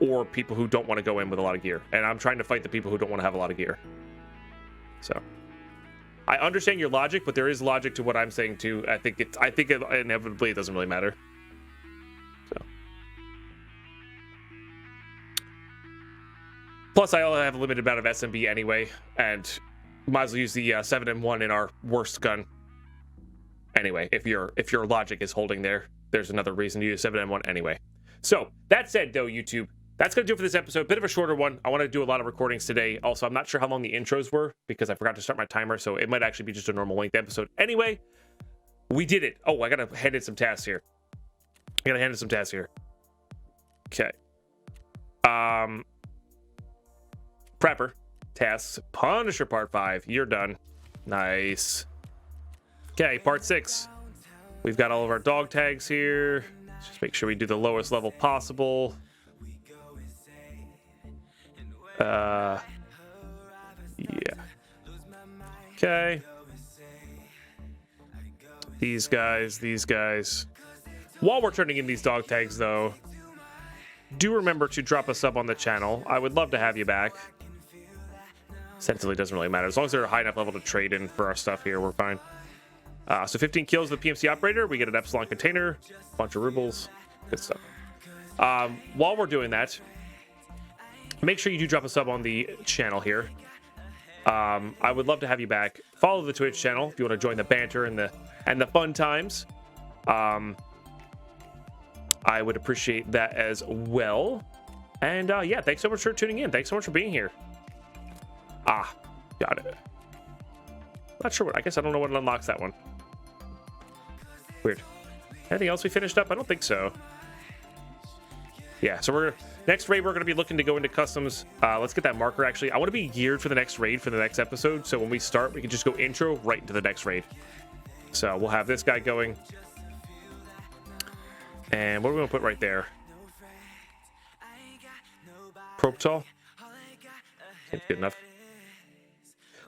or people who don't want to go in with a lot of gear. And I'm trying to fight the people who don't want to have a lot of gear. So I understand your logic, but there is logic to what I'm saying too. I think inevitably it doesn't really matter. So. Plus, I only have a limited amount of SMB anyway, and might as well use the 7M1 in our worst gun. Anyway, if your logic is holding there, there's another reason to use 7M1 anyway. So, that said, though, YouTube, that's going to do it for this episode. Bit of a shorter one. I want to do a lot of recordings today. Also, I'm not sure how long the intros were because I forgot to start my timer, so it might actually be just a normal length episode. Anyway, we did it. Oh, I got to hand in some tasks here. Okay. Prepper. Tasks. Punisher Part 5. You're done. Nice. Okay, Part 6. We've got all of our dog tags here. Just make sure we do the lowest level possible. Yeah. Okay. These guys. While we're turning in these dog tags, though, do remember to drop a sub on the channel. I would love to have you back. Sensibly doesn't really matter. As long as they're a high enough level to trade in for our stuff here, we're fine. So 15 kills with the PMC operator. We get an Epsilon container, a bunch of rubles. Good stuff. While we're doing that, make sure you do drop a sub on the channel here. I would love to have you back. Follow the Twitch channel if you want to join the banter and the fun times. I would appreciate that as well. And yeah, thanks so much for tuning in. Thanks so much for being here. Got it. Not sure what. I guess I don't know what unlocks that one. Weird. Anything else we finished up? I don't think so. Yeah, so next raid we're going to be looking to go into customs. Let's get that marker actually. I want to be geared for the next raid for the next episode, so when we start we can just go intro right into the next raid. So we'll have this guy going. And what are we going to put right there? Proptol? Seems good enough.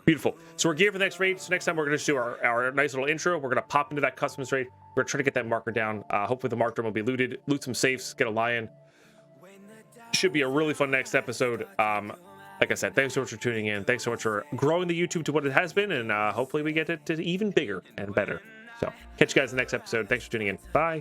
Beautiful. So we're geared for the next raid. So next time we're going to do our nice little intro. We're going to pop into that customs raid. We're going to try to get that marker down. Hopefully the marker will be looted. Loot some safes. Get a lion. Should be a really fun next episode. Like I said, thanks so much for tuning in. Thanks so much for growing the YouTube to what it has been. And hopefully we get it to even bigger and better. So catch you guys in the next episode. Thanks for tuning in. Bye.